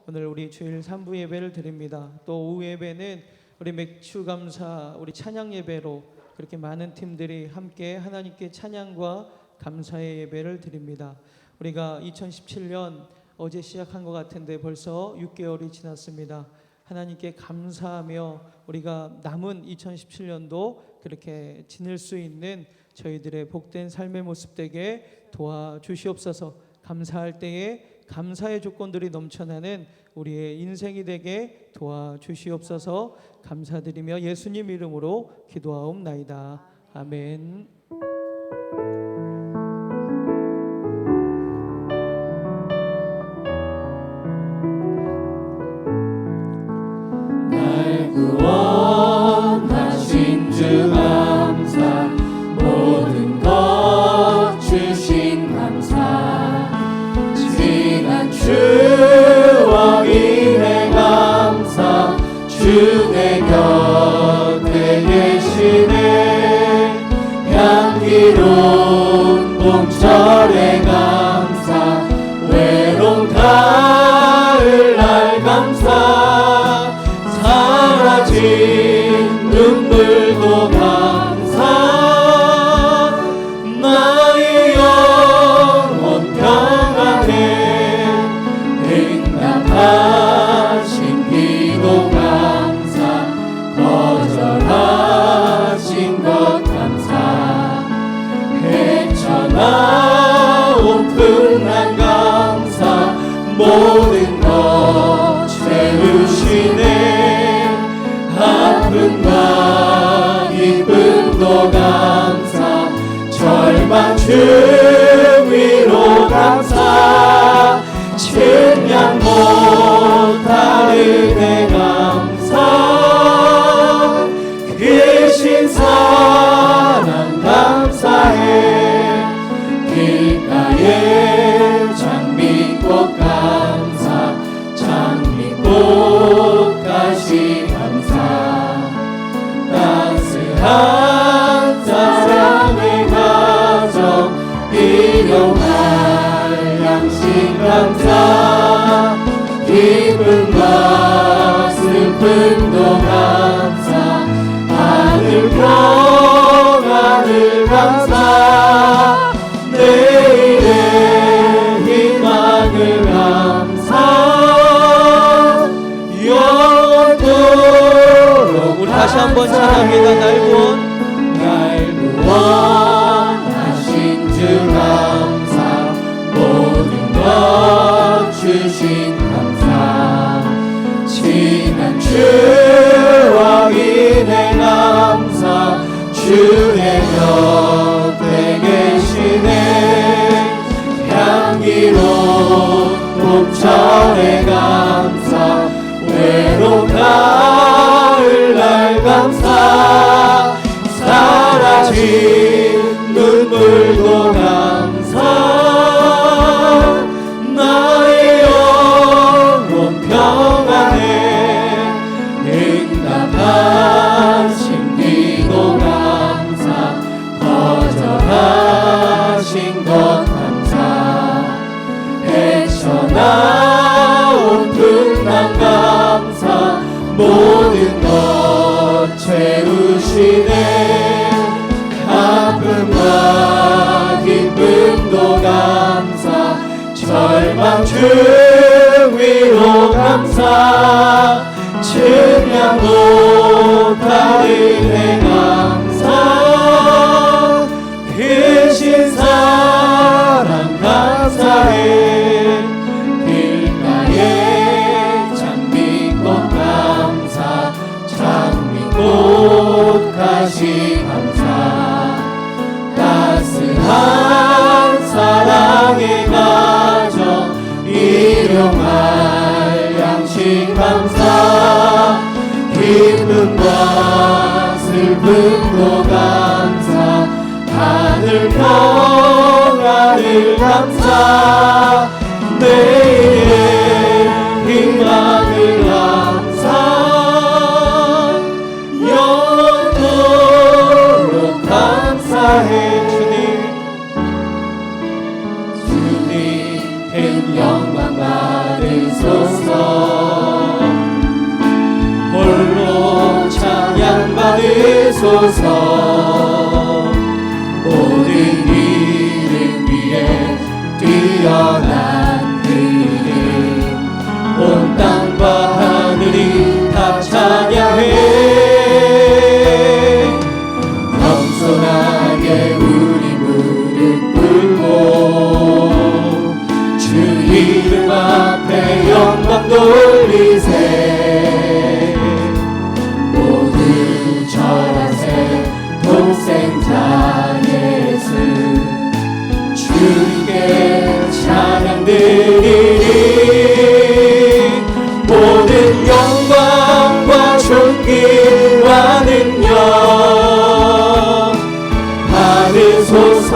오늘 우리 주일 3부 예배를 드립니다. 또 오후 예배는 우리 맥주 감사, 우리 찬양 예배로 그렇게 많은 팀들이 함께 하나님께 찬양과 감사의 예배를 드립니다. 우리가 2017년 어제 시작한 것 같은데 벌써 6개월이 지났습니다. 하나님께 감사하며 우리가 남은 2017년도 그렇게 지낼 수 있는 저희들의 복된 삶의 모습 되게 도와주시옵소서. 감사할 때에 감사의 조건들이 넘쳐나는 우리의 인생이 되게 도와주시옵소서. 감사드리며 예수님 이름으로 기도하옵나이다. 아멘. 날 구원하신 주 감사, 모든 것 주신 감사, 지난 추억 인해 감사, 주 내 곁에 계시네. 향기로운 봄철에 감사, 외로운 가을날 감사, 사라진 눈물도 감사, 나의 영혼 평안해. 응답하신 기도 감사, 거절하신 것 감사, 헤쳐나온 풍랑 감사, 모든 것 채우시네. 아픔과 기쁨도 감사, 절망 주 위로 감사, 측량 못할 은혜 감사, 크신 사랑 감사해. 길가에 장미꽃 감사, 장미꽃까지 감사, 따스한 사랑의 가정, 일용할 양식 감사, 기쁨과 슬픔도 감사, 하늘 평안을 감사, 내일의 희망을 감사, 영원토록. 우리 다시 한번 찬양합니다. 날 구원하신 주 감사, 모든 것 주신 감사, 지난 추억 인해 감사, 주의 곁에 계시네. 향기로운 봄철에 감사, 외로운 가을날 감사, 사라진 눈물도 감사, 나의 영혼 평안해. 응답하신 기도 감사, 거절하신 것 감사, 헤쳐나온 풍랑 감사, 모든 것 채우시네. 아픔과 기쁨도 감사, 절망 주 위로 감사, 측량 못할 은혜 감사, 크신 사랑 감사해. 길가에 장미꽃 감사, 장미꽃까지 감사, 따스한 사랑의 가정, 일용할 양식 감사, 기쁨과 슬픔도 감사, 하늘 평안을 감사, 내일의 희망을 감사, 영원토록 감사해. 주님 큰 영광 받으소서. 받으소서. 모든 이름 위에 뛰어난 그 이름 온 땅과 하늘이 다 찬양해. 겸손하게 우리 무릎 꿇고 주 이름 앞에 영광 돌리세. 모두 절하세. 독생자 예수 주님께 찬양 드리리. 모든 영광과 존귀와 능력 받으소서.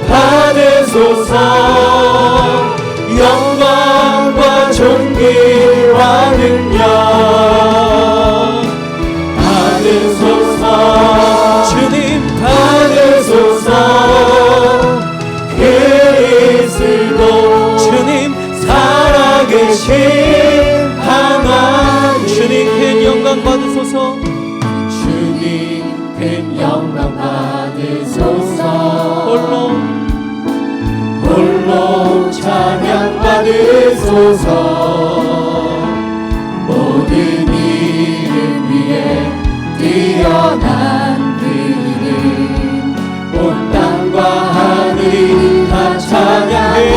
받으소서. 영광과 존귀와 능력 받으소서. 주님 받으소서. 그리스도 주님 살아계신 하나님 주님 큰 영광 받으소서. 주님 큰 영광 받으소서. 홀로 찬양 받으소서. 모든 이름 위에 뛰어난 그 이름 온 땅과 하늘이 다 찬양해.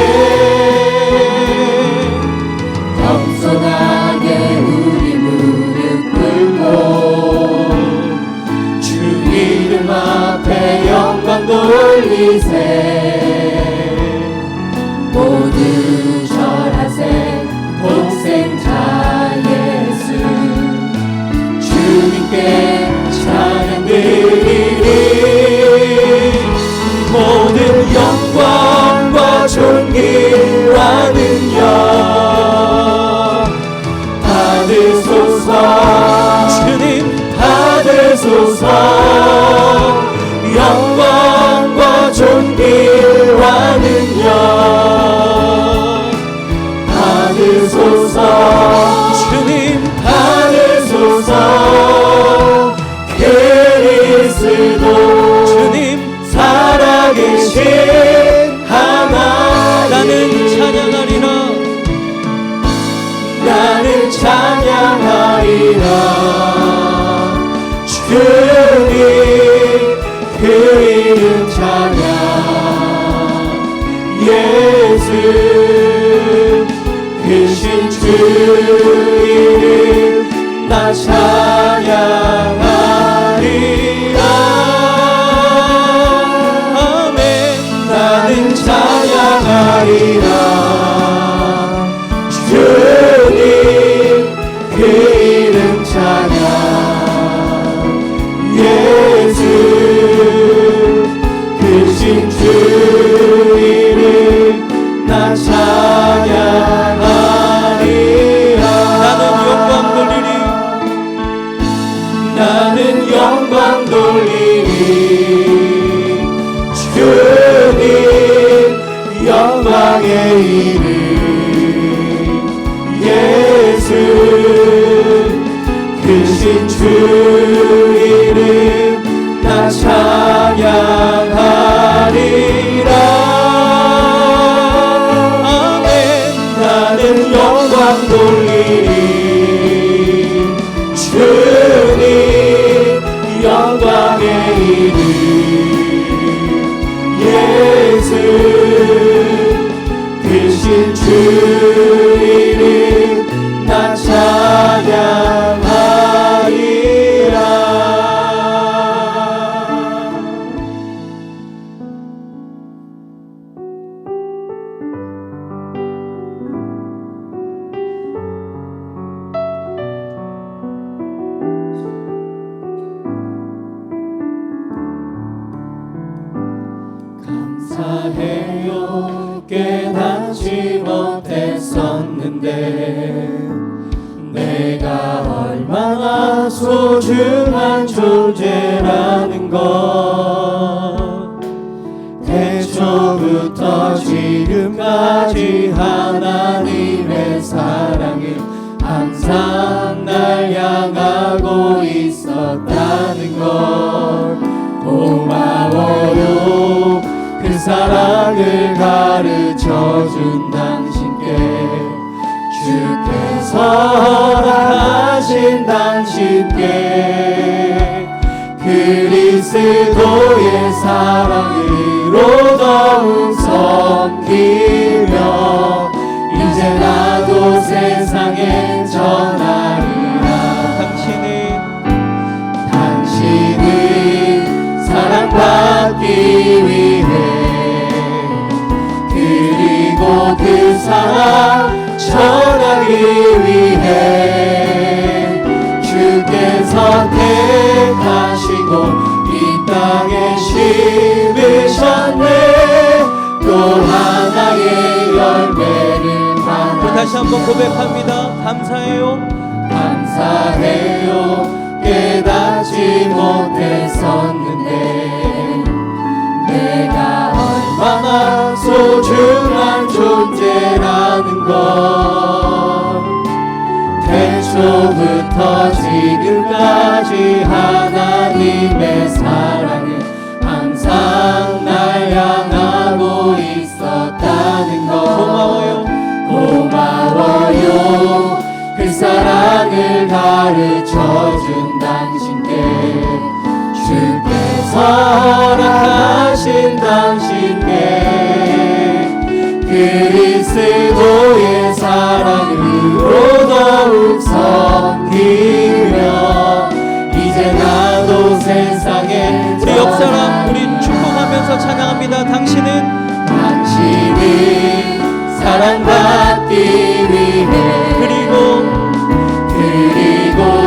겸손하게 우리 무릎 꿇고 주 이름 앞에 영광 돌리세. 모두 절하세. 독생자 예수 주님께 찬양 드리리. 모든 영광과 존귀와 능력 받으소서. 주님 받으소서. 영광과 존귀와 능력 받으소서. 주님 받으소서. 그리스도 주님 살아계신 하나님 나는 찬양하리라. 나는 찬양하리라. 주님 그 이름 찬양. 예수 크신 주 이름 나 찬양하리라. 아멘. 나는 찬양하리라. 주님 그 이름 찬양. 예수 크신 주 이름 나 찬양하리라. 나는 영광 돌리리. 주님 영광의 이름 예수 크신 주 이름 나 찬양하리라. 아멘. 나는 영광 돌리리. 주님 영광의 이름 예수 크신 주 이름 나 찬양하리라. 감사해요. 깨닫지 못했었는데 내가 얼마나 소중한 존재라는 것 태초부터 지금까지 하나님의 사랑이 항상 날 향하고 있었다는 걸 고마워요. 그 사랑을 가르쳐준 당신께 주께서 허락하신 당신께 그리스도의 사랑으로 더욱 섬기며 이제 나도 세상에 전하리라. 당신은 사랑받기 위해 그리고 그 사랑 전하기 위해 주께서 택하시고 이 땅에 심으셨네. 또 하나의 열매를 또 다시 한번 고백합니다. 감사해요. 감사해요. 깨닫지 못했었는데 내가 얼마나 소중한 존재라는 걸 태초부터 지금까지 하나님의 사랑은 항상 날 향하고 있었다는 걸 고마워요. 그 사랑을 가르쳐준 당신께 주께서 허락하신 당신께 그리스도의 사랑으로 더욱 섬기며 이제 나도 세상에 우리 옆사람 우리 축복하면서 찬양합니다. 당신은 사랑받기 위해 그리고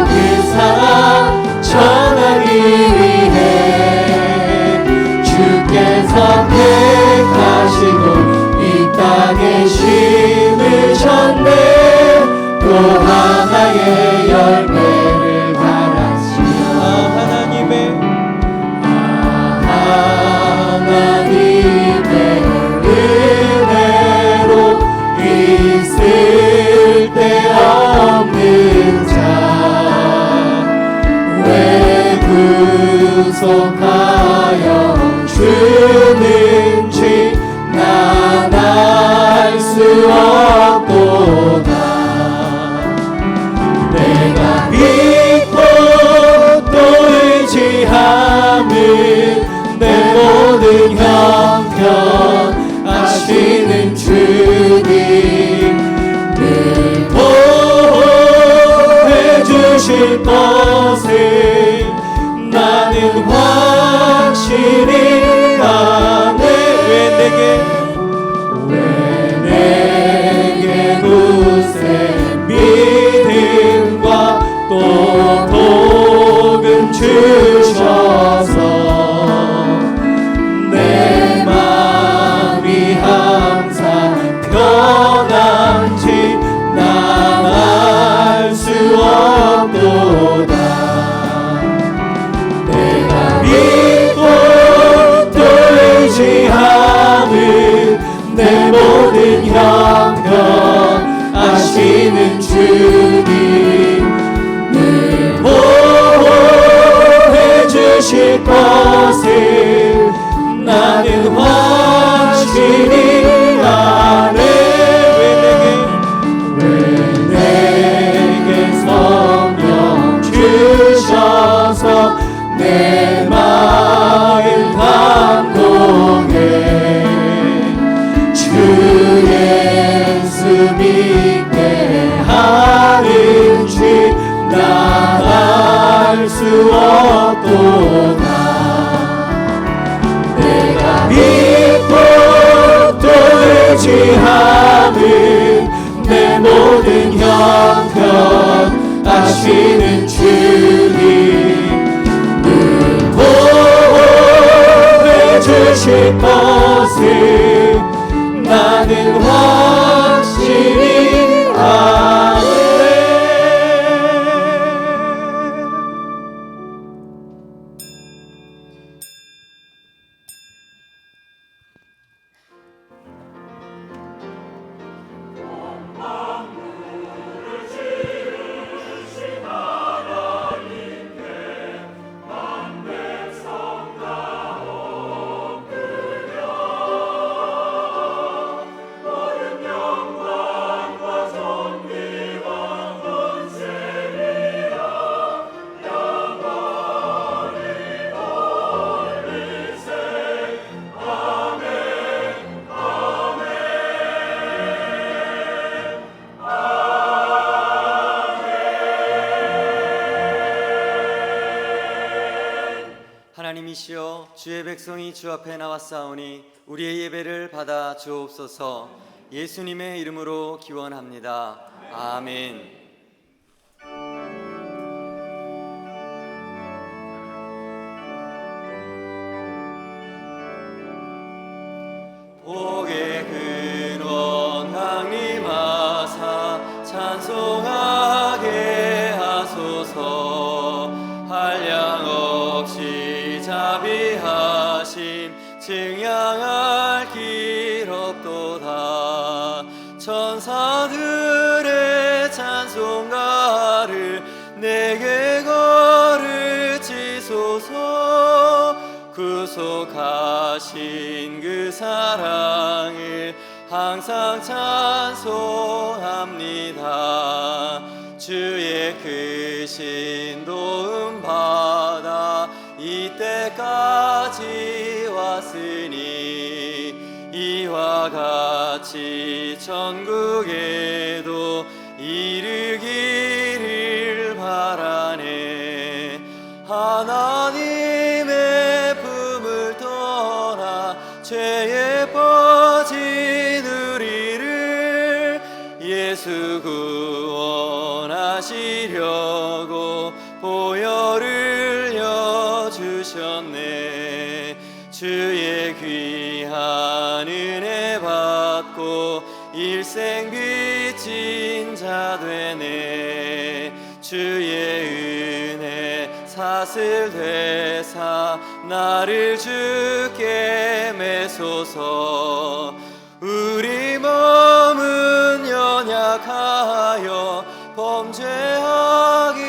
그 사랑 전하기 위해 주께서 택하시고 이 땅에 심으셨네. 또 하나의 열매를 갈았시며 하나님의 은혜로 있을 데 없는 자 왜 구속하여 주는지 난 알 수 없도다. 내가 믿고 또 의지함은 내 모든 형편 아시는 주님 늘 보호해 주실 것을 나는 확실히 아네. 왜 내게 굳센 믿음과 또 복음 주셔서 내 마음이 항상 편한지 난 알 수 없도다. 내가 믿고 또 의지함은 내 모든 형편 아시는 주님 늘 보호해 주실 것을 나는 확실히 아네. 왜 내게 성령 주셔서 내 마음 감동해 주 예수 믿게 하는지 난 알 수 없도다. 내가 믿고 또 의지함은 내 모든 형편 아시는 주님 늘 보호해 주실 것을 나는 확실히 아네. 주의 백성이 주 앞에 나왔사오니 우리의 예배를 받아 주옵소서. 예수님의 이름으로 기원합니다. 아멘. 복의 근원 강림하사 찬송하게 하소서. 한량 없이 자비하심 증량할 길 없도다. 천사들의 찬송가를 내게 거르치소서. 구속하신 그 사랑을 항상 찬송합니다. 주의 크신 도움 받아 이때까지 왔으니 이와 같이 전국에도 이르기를 바라네. 하나님의 품을 떠나 죄에 빠진 우리를 예수 구원하시려고 보혈을 여주셨네. 주의 귀한 은혜 받고 일생 빚진 자 되네. 주의 은혜 사슬 되사 나를 주께 매소서. 우리 몸은 연약하여 범죄하기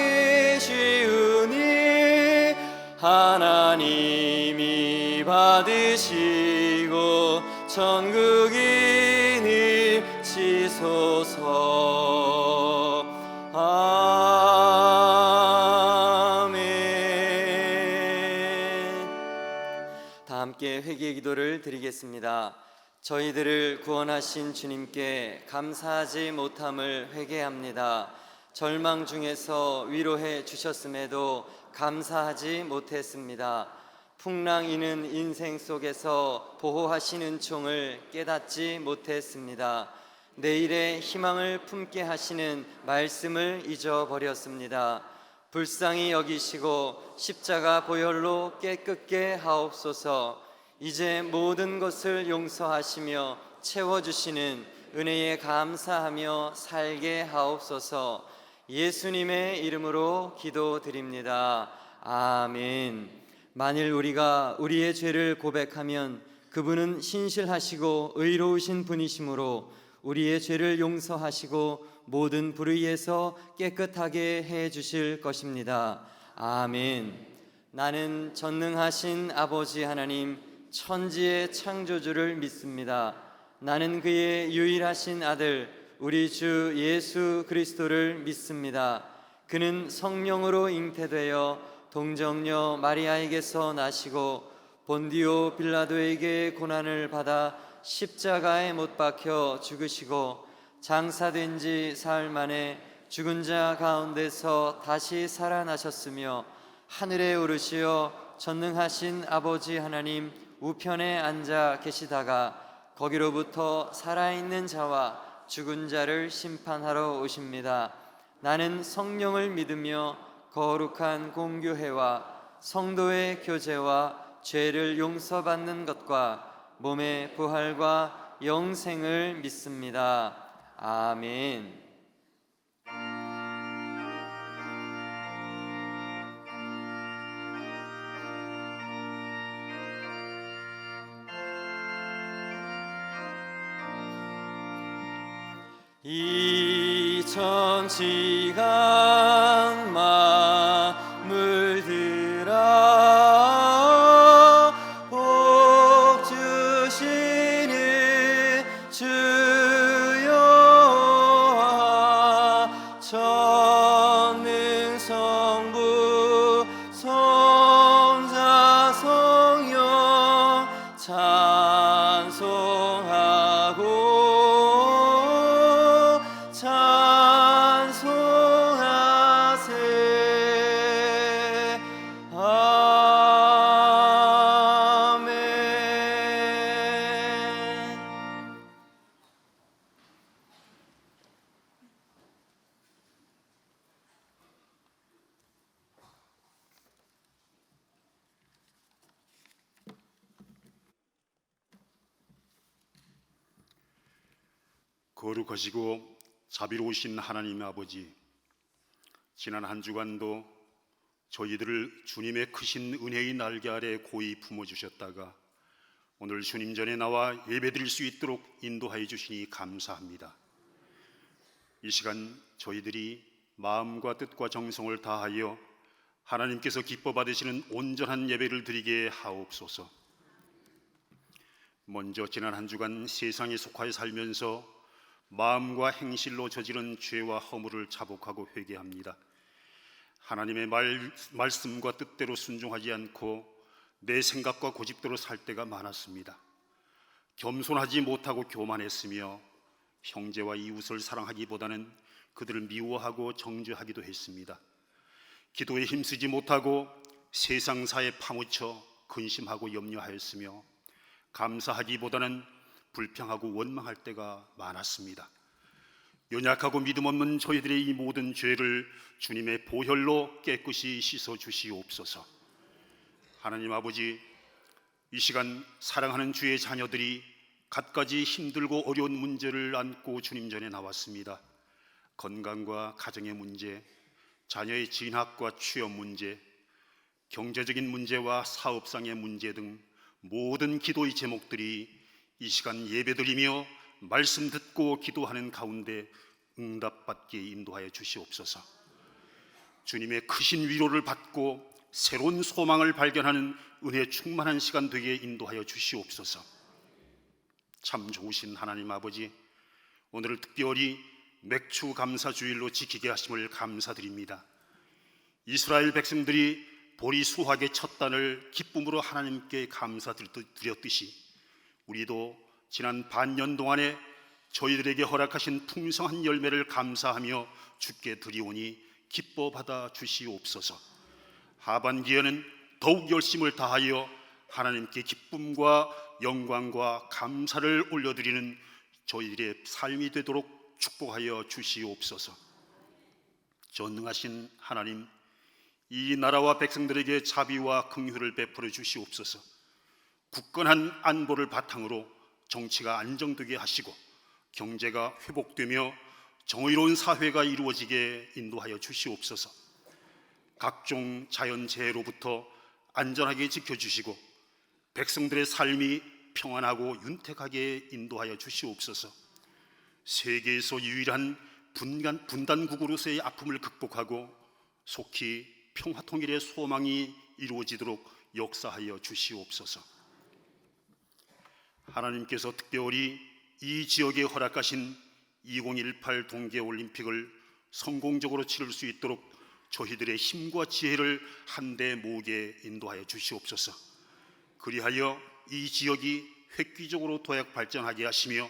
쉬우니 하나님이 받으시고 천국인을 치소서. 아멘. 다 함께 회개의 기도를 드리겠습니다. 저희들을 구원하신 주님께 감사하지 못함을 회개합니다. 절망 중에서 위로해 주셨음에도 감사하지 못했습니다. 풍랑이는 인생 속에서 보호하시는 총을 깨닫지 못했습니다. 내일의 희망을 품게 하시는 말씀을 잊어버렸습니다. 불쌍히 여기시고 십자가 보혈로 깨끗게 하옵소서. 이제 모든 것을 용서하시며 채워주시는 은혜에 감사하며 살게 하옵소서. 예수님의 이름으로 기도드립니다. 아멘. 만일 우리가 우리의 죄를 고백하면 그분은 신실하시고 의로우신 분이시므로 우리의 죄를 용서하시고 모든 불의에서 깨끗하게 해 주실 것입니다. 아멘. 나는 전능하신 아버지 하나님 천지의 창조주를 믿습니다. 나는 그의 유일하신 아들 우리 주 예수 그리스도를 믿습니다. 그는 성령으로 잉태되어 동정녀 마리아에게서 나시고 본디오 빌라도에게 고난을 받아 십자가에 못 박혀 죽으시고 장사된 지 사흘 만에 죽은 자 가운데서 다시 살아나셨으며 하늘에 오르시어 전능하신 아버지 하나님 우편에 앉아 계시다가 거기로부터 살아있는 자와 죽은 자를 심판하러 오십니다. 나는 성령을 믿으며 거룩한 공교회와 성도의 교제와 죄를 용서받는 것과 몸의 부활과 영생을 믿습니다. 아멘. 이천지간 만물들아 복 주시는 주여 전능성부 성자 성령 찬송하고 찬송하리. 거룩하시고 자비로우신 하나님 아버지, 지난 한 주간도 저희들을 주님의 크신 은혜의 날개 아래 고이 품어주셨다가 오늘 주님 전에 나와 예배드릴 수 있도록 인도하여 주시니 감사합니다. 이 시간 저희들이 마음과 뜻과 정성을 다하여 하나님께서 기뻐 받으시는 온전한 예배를 드리게 하옵소서. 먼저 지난 한 주간 세상에 속하여 살면서 마음과 행실로 저지른 죄와 허물을 자복하고 회개합니다. 하나님의 말씀과 뜻대로 순종하지 않고 내 생각과 고집대로 살 때가 많았습니다. 겸손하지 못하고 교만했으며 형제와 이웃을 사랑하기보다는 그들을 미워하고 정죄하기도 했습니다. 기도에 힘쓰지 못하고 세상사에 파묻혀 근심하고 염려하였으며 감사하기보다는 불평하고 원망할 때가 많았습니다. 연약하고 믿음 없는 저희들의 이 모든 죄를 주님의 보혈로 깨끗이 씻어 주시옵소서. 하나님 아버지, 이 시간 사랑하는 주의 자녀들이 갖가지 힘들고 어려운 문제를 안고 주님 전에 나왔습니다. 건강과 가정의 문제, 자녀의 진학과 취업 문제, 경제적인 문제와 사업상의 문제 등 모든 기도의 제목들이 이 시간 예배드리며 말씀 듣고 기도하는 가운데 응답받게 인도하여 주시옵소서. 주님의 크신 위로를 받고 새로운 소망을 발견하는 은혜 충만한 시간 되게 인도하여 주시옵소서. 참 좋으신 하나님 아버지, 오늘을 특별히 맥주 감사 주일로 지키게 하심을 감사드립니다. 이스라엘 백성들이 보리 수확의 첫 단을 기쁨으로 하나님께 감사드렸듯이 우리도 지난 반년 동안에 저희들에게 허락하신 풍성한 열매를 감사하며 주께 드리오니 기뻐 받아 주시옵소서. 하반기에는 더욱 열심을 다하여 하나님께 기쁨과 영광과 감사를 올려드리는 저희들의 삶이 되도록 축복하여 주시옵소서. 전능하신 하나님, 이 나라와 백성들에게 자비와 긍휼을 베풀어 주시옵소서. 굳건한 안보를 바탕으로 정치가 안정되게 하시고 경제가 회복되며 정의로운 사회가 이루어지게 인도하여 주시옵소서. 각종 자연재해로부터 안전하게 지켜주시고 백성들의 삶이 평안하고 윤택하게 인도하여 주시옵소서. 세계에서 유일한 분단국으로서의 아픔을 극복하고 속히 평화통일의 소망이 이루어지도록 역사하여 주시옵소서. 하나님께서 특별히 이 지역에 허락하신 2018 동계올림픽을 성공적으로 치를 수 있도록 저희들의 힘과 지혜를 한데 모으게 인도하여 주시옵소서. 그리하여 이 지역이 획기적으로 도약 발전하게 하시며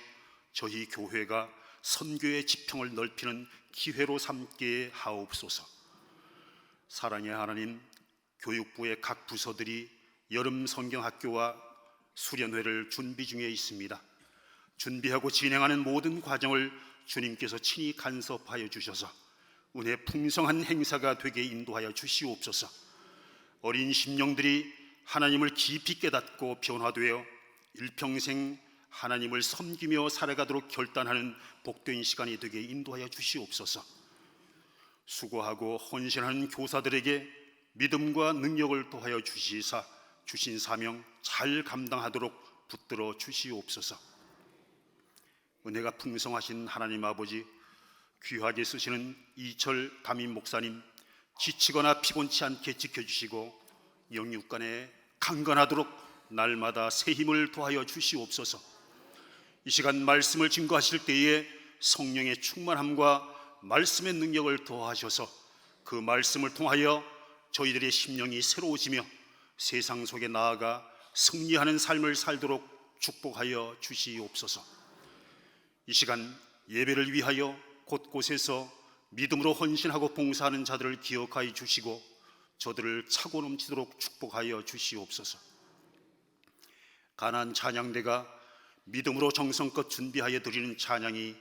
저희 교회가 선교의 지평을 넓히는 기회로 삼게 하옵소서. 사랑의 하나님, 교육부의 각 부서들이 여름 성경학교와 수련회를 준비 중에 있습니다. 준비하고 진행하는 모든 과정을 주님께서 친히 간섭하여 주셔서 은혜 풍성한 행사가 되게 인도하여 주시옵소서. 어린 심령들이 하나님을 깊이 깨닫고 변화되어 일평생 하나님을 섬기며 살아가도록 결단하는 복된 시간이 되게 인도하여 주시옵소서. 수고하고 헌신하는 교사들에게 믿음과 능력을 더하여 주시사 주신 사명 잘 감당하도록 붙들어 주시옵소서. 은혜가 풍성하신 하나님 아버지, 귀하게 쓰시는 이철 담임 목사님 지치거나 피곤치 않게 지켜주시고 영육간에 강건하도록 날마다 새 힘을 더하여 주시옵소서. 이 시간 말씀을 증거하실 때에 성령의 충만함과 말씀의 능력을 더하셔서 그 말씀을 통하여 저희들의 심령이 새로워지며 세상 속에 나아가 승리하는 삶을 살도록 축복하여 주시옵소서. 이 시간 예배를 위하여 곳곳에서 믿음으로 헌신하고 봉사하는 자들을 기억하여 주시고 저들을 차고 넘치도록 축복하여 주시옵소서. 가나안 찬양대가 믿음으로 정성껏 준비하여 드리는 찬양이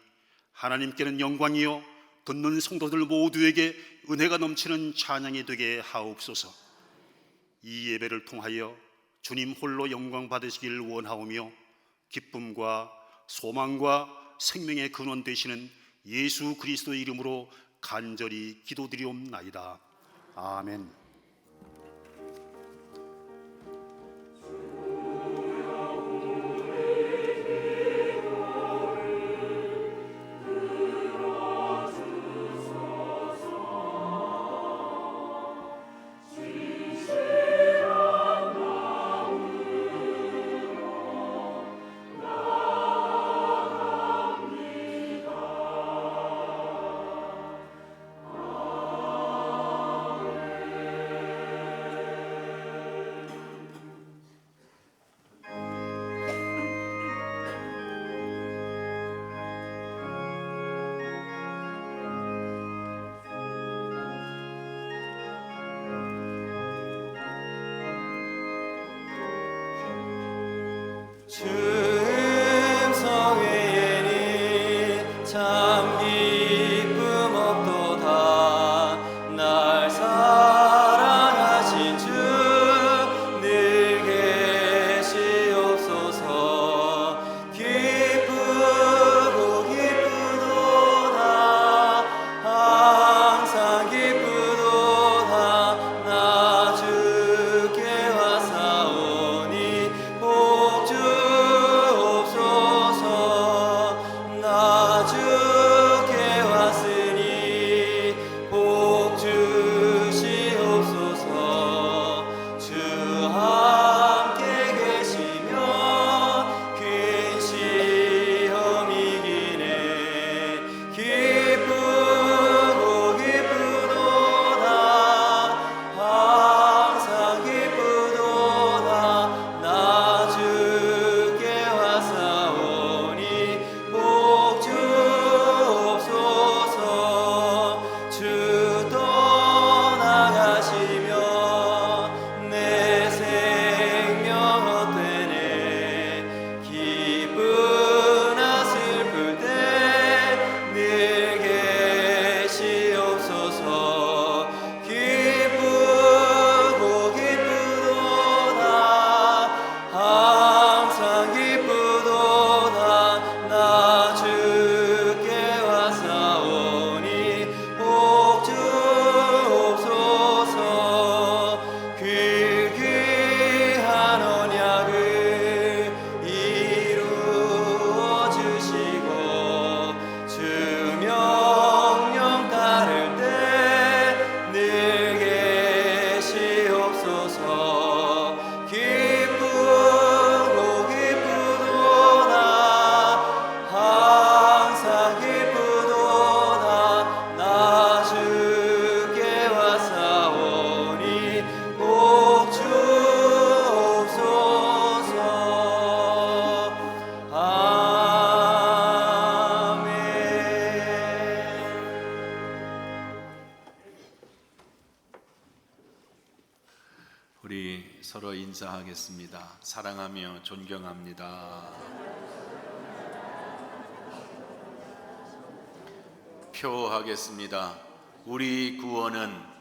하나님께는 영광이요 듣는 성도들 모두에게 은혜가 넘치는 찬양이 되게 하옵소서. 이 예배를 통하여 주님 홀로 영광 받으시길 원하오며 기쁨과 소망과 생명의 근원 되시는 예수 그리스도의 이름으로 간절히 기도드리옵나이다. 아멘. 주 음성 외에는 참 기쁨 없도다. 날 사랑하신 주 늘 계시옵소서. 기쁘고 기쁘도다. 항상 기쁘도다. 나 주께 와사오니 복 주옵소서. 나 주께 왔으니 복 주시옵소서. 주 함께 계시면 큰 시험 이기네. 기쁘고 기쁘도다. 항상 기쁘도다. 나 주께 와사오니 복 주옵소서. 주 떠나가시면 내 생명 헛되네. 기쁘나 슬플 때 늘 계시옵소서. 기쁘고 기쁘도다. 항상 기쁘도다. 나 주께 와사오니 복 주옵소서. 그 귀한 언약을 이루어 주시고 주 명령 따를 때 늘 계시옵소서. 기쁘고 기쁘도다. 항상 기쁘도다. 나 주께 와사오니 복 주옵소서. 아멘. 우리 서로 인사하겠습니다. 사랑하며 존경합니다. 표하겠습니다. 우리 구원은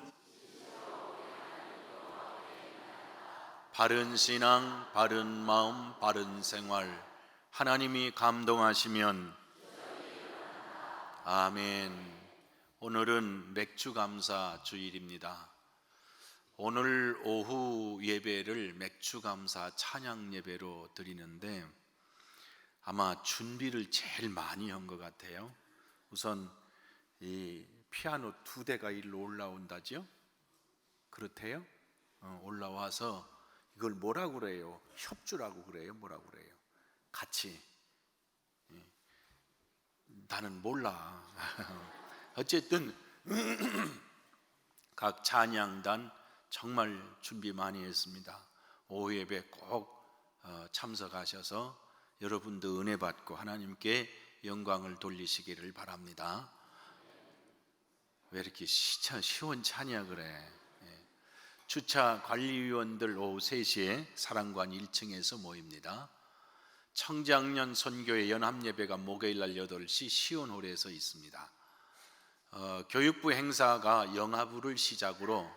바른 신앙, 바른 마음, 바른 생활, 하나님이 감동하시면 아멘. 오늘은 맥주감사 주일입니다. 오늘 오후 예배를 맥주감사 찬양 예배로 드리는데 아마 준비를 제일 많이 한 것 같아요. 우선 이 피아노 2대가 일로 올라온다죠? 그렇대요? 올라와서 이걸 뭐라고 그래요? 협주라고 그래요? 뭐라고 그래요? 같이. 나는 몰라. 어쨌든 각 찬양단 정말 준비 많이 했습니다. 오후 예배 꼭 참석하셔서 여러분도 은혜 받고 하나님께 영광을 돌리시기를 바랍니다. 왜 이렇게 쉬운 찬양을 해? 주차 관리위원들 오후 3시에 사랑관 1층에서 모입니다. 청장년 선교회 연합예배가 목요일 날 8시 시온홀에서 있습니다. 교육부 행사가 영아부를 시작으로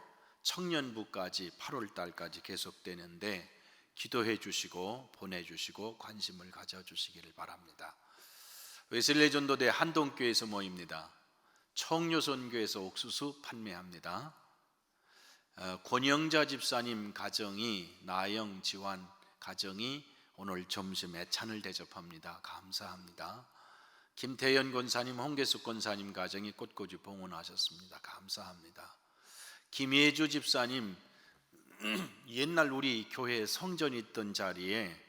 청년부까지 8월 달까지 계속되는데 기도해 주시고 보내주시고 관심을 가져주시기를 바랍니다. 웨슬리 전도대 한동교에서 모입니다. 청요선교에서 옥수수 판매합니다. 권영자 집사님 가정이, 나영 지환 가정이 오늘 점심 애찬을 대접합니다. 감사합니다. 김태현 권사님, 홍계숙 권사님 가정이 꽃꽂이 봉헌하셨습니다. 감사합니다. 김예주 집사님, 옛날 우리 교회 성전이 있던 자리에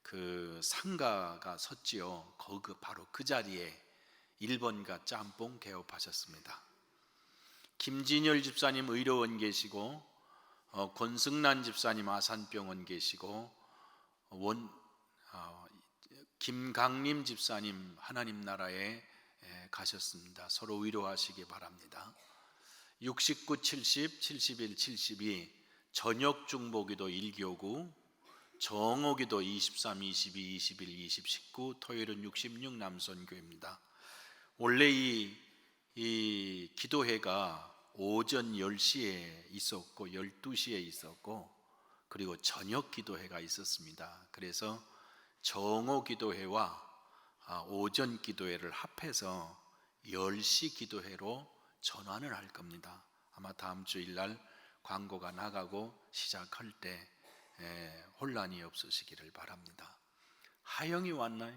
그 상가가 섰지요. 바로 그 자리에 1번가 짬뽕 개업하셨습니다. 김진열 집사님 의료원 계시고, 권승란 집사님 아산병원 계시고, 김강림 집사님 하나님 나라에 가셨습니다. 서로 위로하시기 바랍니다. 69, 70, 71, 72 저녁 중보기도 1교구, 정오기도 23, 22, 21, 20, 19, 토요일은 66 남선교입니다. 원래 이 기도회가 오전 10시에 있었고 12시에 있었고 그리고 저녁 기도회가 있었습니다. 그래서 정오 기도회와 오전 기도회를 합해서 10시 기도회로 전환을 할 겁니다. 아마 다음 주일날 광고가 나가고 시작할 때 혼란이 없으시기를 바랍니다. 하영이 왔나요?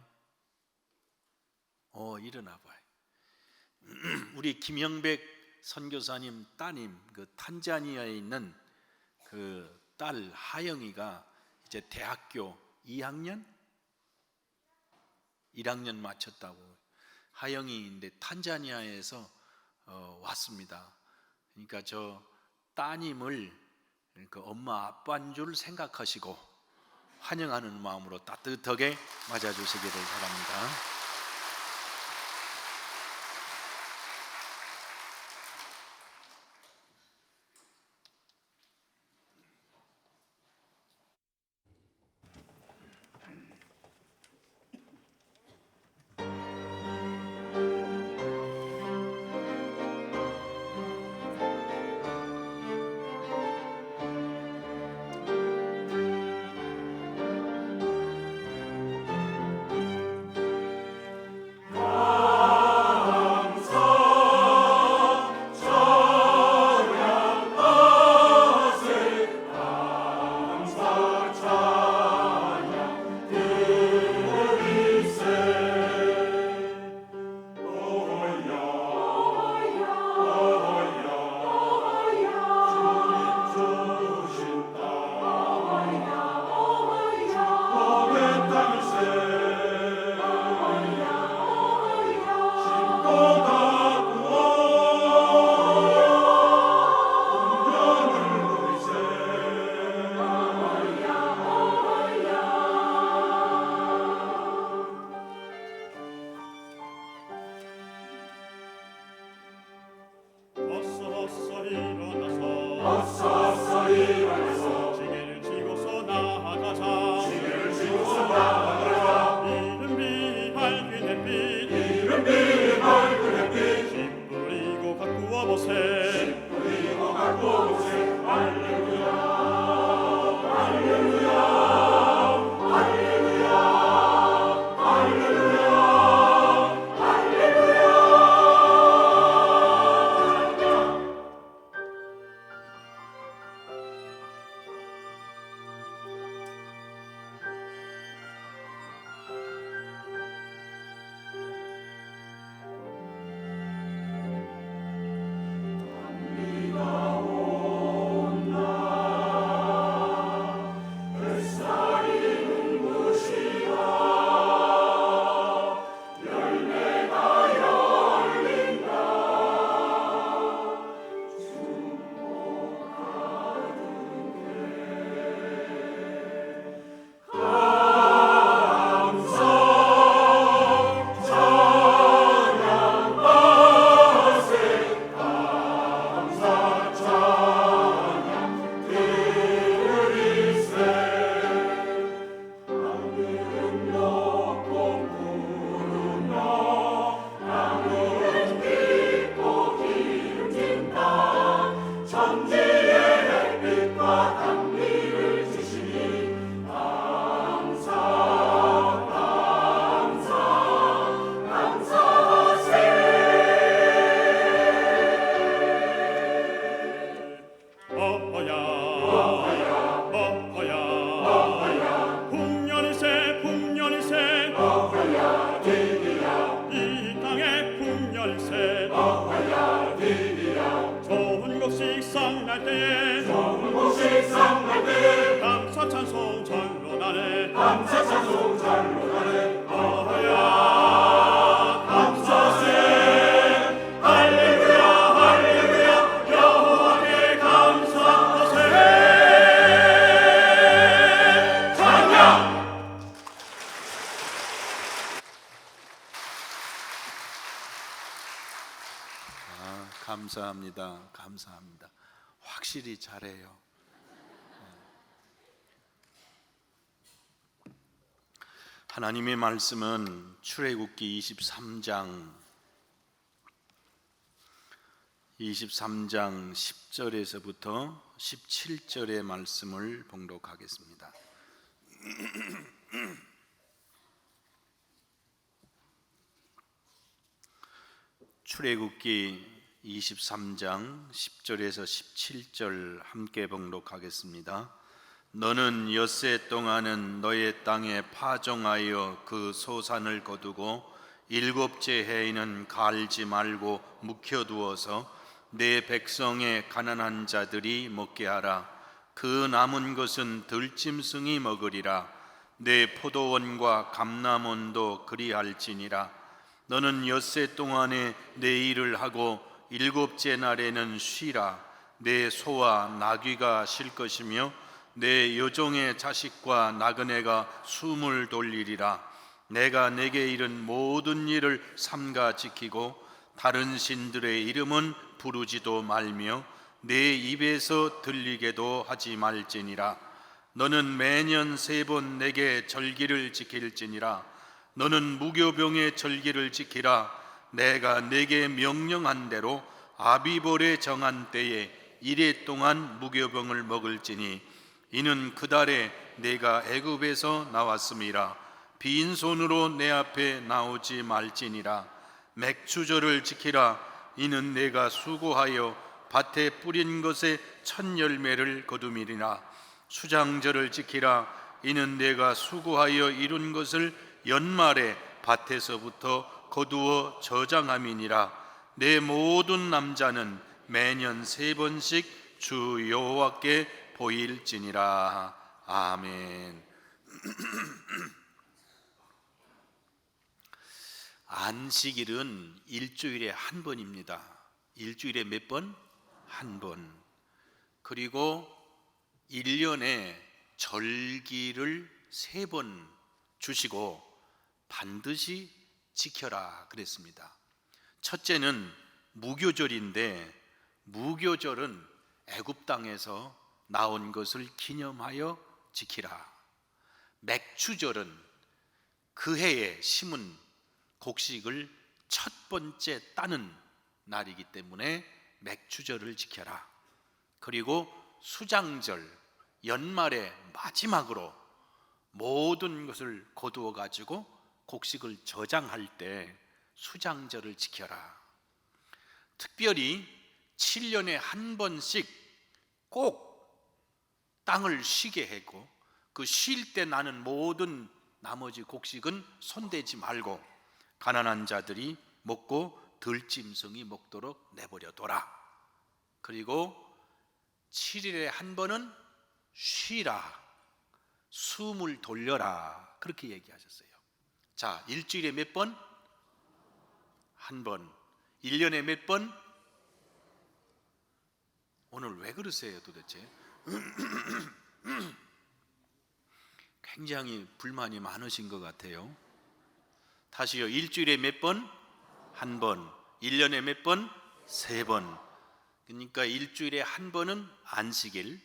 일어나 봐요. 우리 김영백 선교사님 따님, 그 탄자니아에 있는 그 딸 하영이가 이제 대학교 2학년? 1학년 마쳤다고. 하영이인데 탄자니아에서 왔습니다. 그러니까 저 따님을 그 엄마 아빠인 줄 생각하시고 환영하는 마음으로 따뜻하게 맞아주시기를 바랍니다. 감사합니다. 감사합니다. 확실히 잘해요. 하나님의 말씀은 출애굽기 23장 10절에서부터 17절의 말씀을 봉독하겠습니다. 출애굽기 23장 10절에서 17절 함께 봉독하겠습니다. 너는 엿새 동안은 너의 땅에 파종하여 그 소산을 거두고 일곱째 해에는 갈지 말고 묵혀두어서 내 백성의 가난한 자들이 먹게 하라. 그 남은 것은 들짐승이 먹으리라. 내 포도원과 감람원도 그리할지니라. 너는 엿새 동안에 내 일을 하고 일곱째 날에는 쉬라. 내 소와 나귀가 쉴 것이며 내 여종의 자식과 나그네가 숨을 돌리리라. 내가 내게 이른 모든 일을 삼가 지키고 다른 신들의 이름은 부르지도 말며 내 입에서 들리게도 하지 말지니라. 너는 매년 3번 내게 절기를 지킬지니라. 너는 무교병의 절기를 지키라. 내가 내게 명령한 대로 아비볼에 정한 때에 1회 동안 무교병을 먹을지니 이는 그 달에 내가 애굽에서 나왔음이라. 빈손으로 내 앞에 나오지 말지니라. 맥추절을 지키라. 이는 내가 수고하여 밭에 뿌린 것의 첫 열매를 거두미리라. 수장절을 지키라. 이는 내가 수고하여 이룬 것을 연말에 밭에서부터 거두어 저장함이니라. 내 모든 남자는 매년 3번씩 주 여호와께 보일지니라. 아멘. 안식일은 일주일에 한 번입니다. 일주일에 몇 번? 한 번. 그리고 1년에 절기를 3번 주시고 반드시 지켜라 그랬습니다. 첫째는 무교절인데, 무교절은 애굽 땅에서 나온 것을 기념하여 지키라. 맥추절은 그 해에 심은 곡식을 첫 번째 따는 날이기 때문에 맥추절을 지켜라. 그리고 수장절, 연말에 마지막으로 모든 것을 거두어 가지고 곡식을 저장할 때 수장절을 지켜라. 특별히 7년에 한 번씩 꼭 땅을 쉬게 하고 그 쉴 때 나는 모든 나머지 곡식은 손대지 말고 가난한 자들이 먹고 들짐승이 먹도록 내버려 둬라. 그리고 7일에 한 번은 쉬라, 숨을 돌려라, 그렇게 얘기하셨어요. 자, 일주일에 몇 번? 한 번. 1년에 몇 번? 오늘 왜 그러세요 도대체? 굉장히 불만이 많으신 것 같아요. 다시요. 일주일에 몇 번? 한 번. 1년에 몇 번? 3번. 그러니까 일주일에 한 번은 안식일,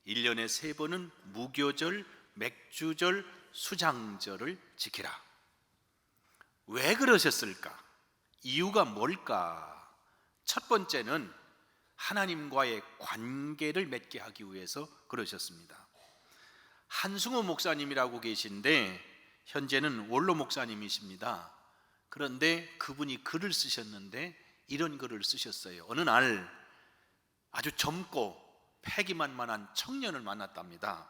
1년에 3번은 무교절, 맥주절, 수장절을 지키라. 왜 그러셨을까? 이유가 뭘까? 첫 번째는 하나님과의 관계를 맺게 하기 위해서 그러셨습니다. 한승호 목사님이라고 계신데 현재는 원로 목사님이십니다. 그런데 그분이 글을 쓰셨는데 이런 글을 쓰셨어요. 어느 날 아주 젊고 패기만만한 청년을 만났답니다.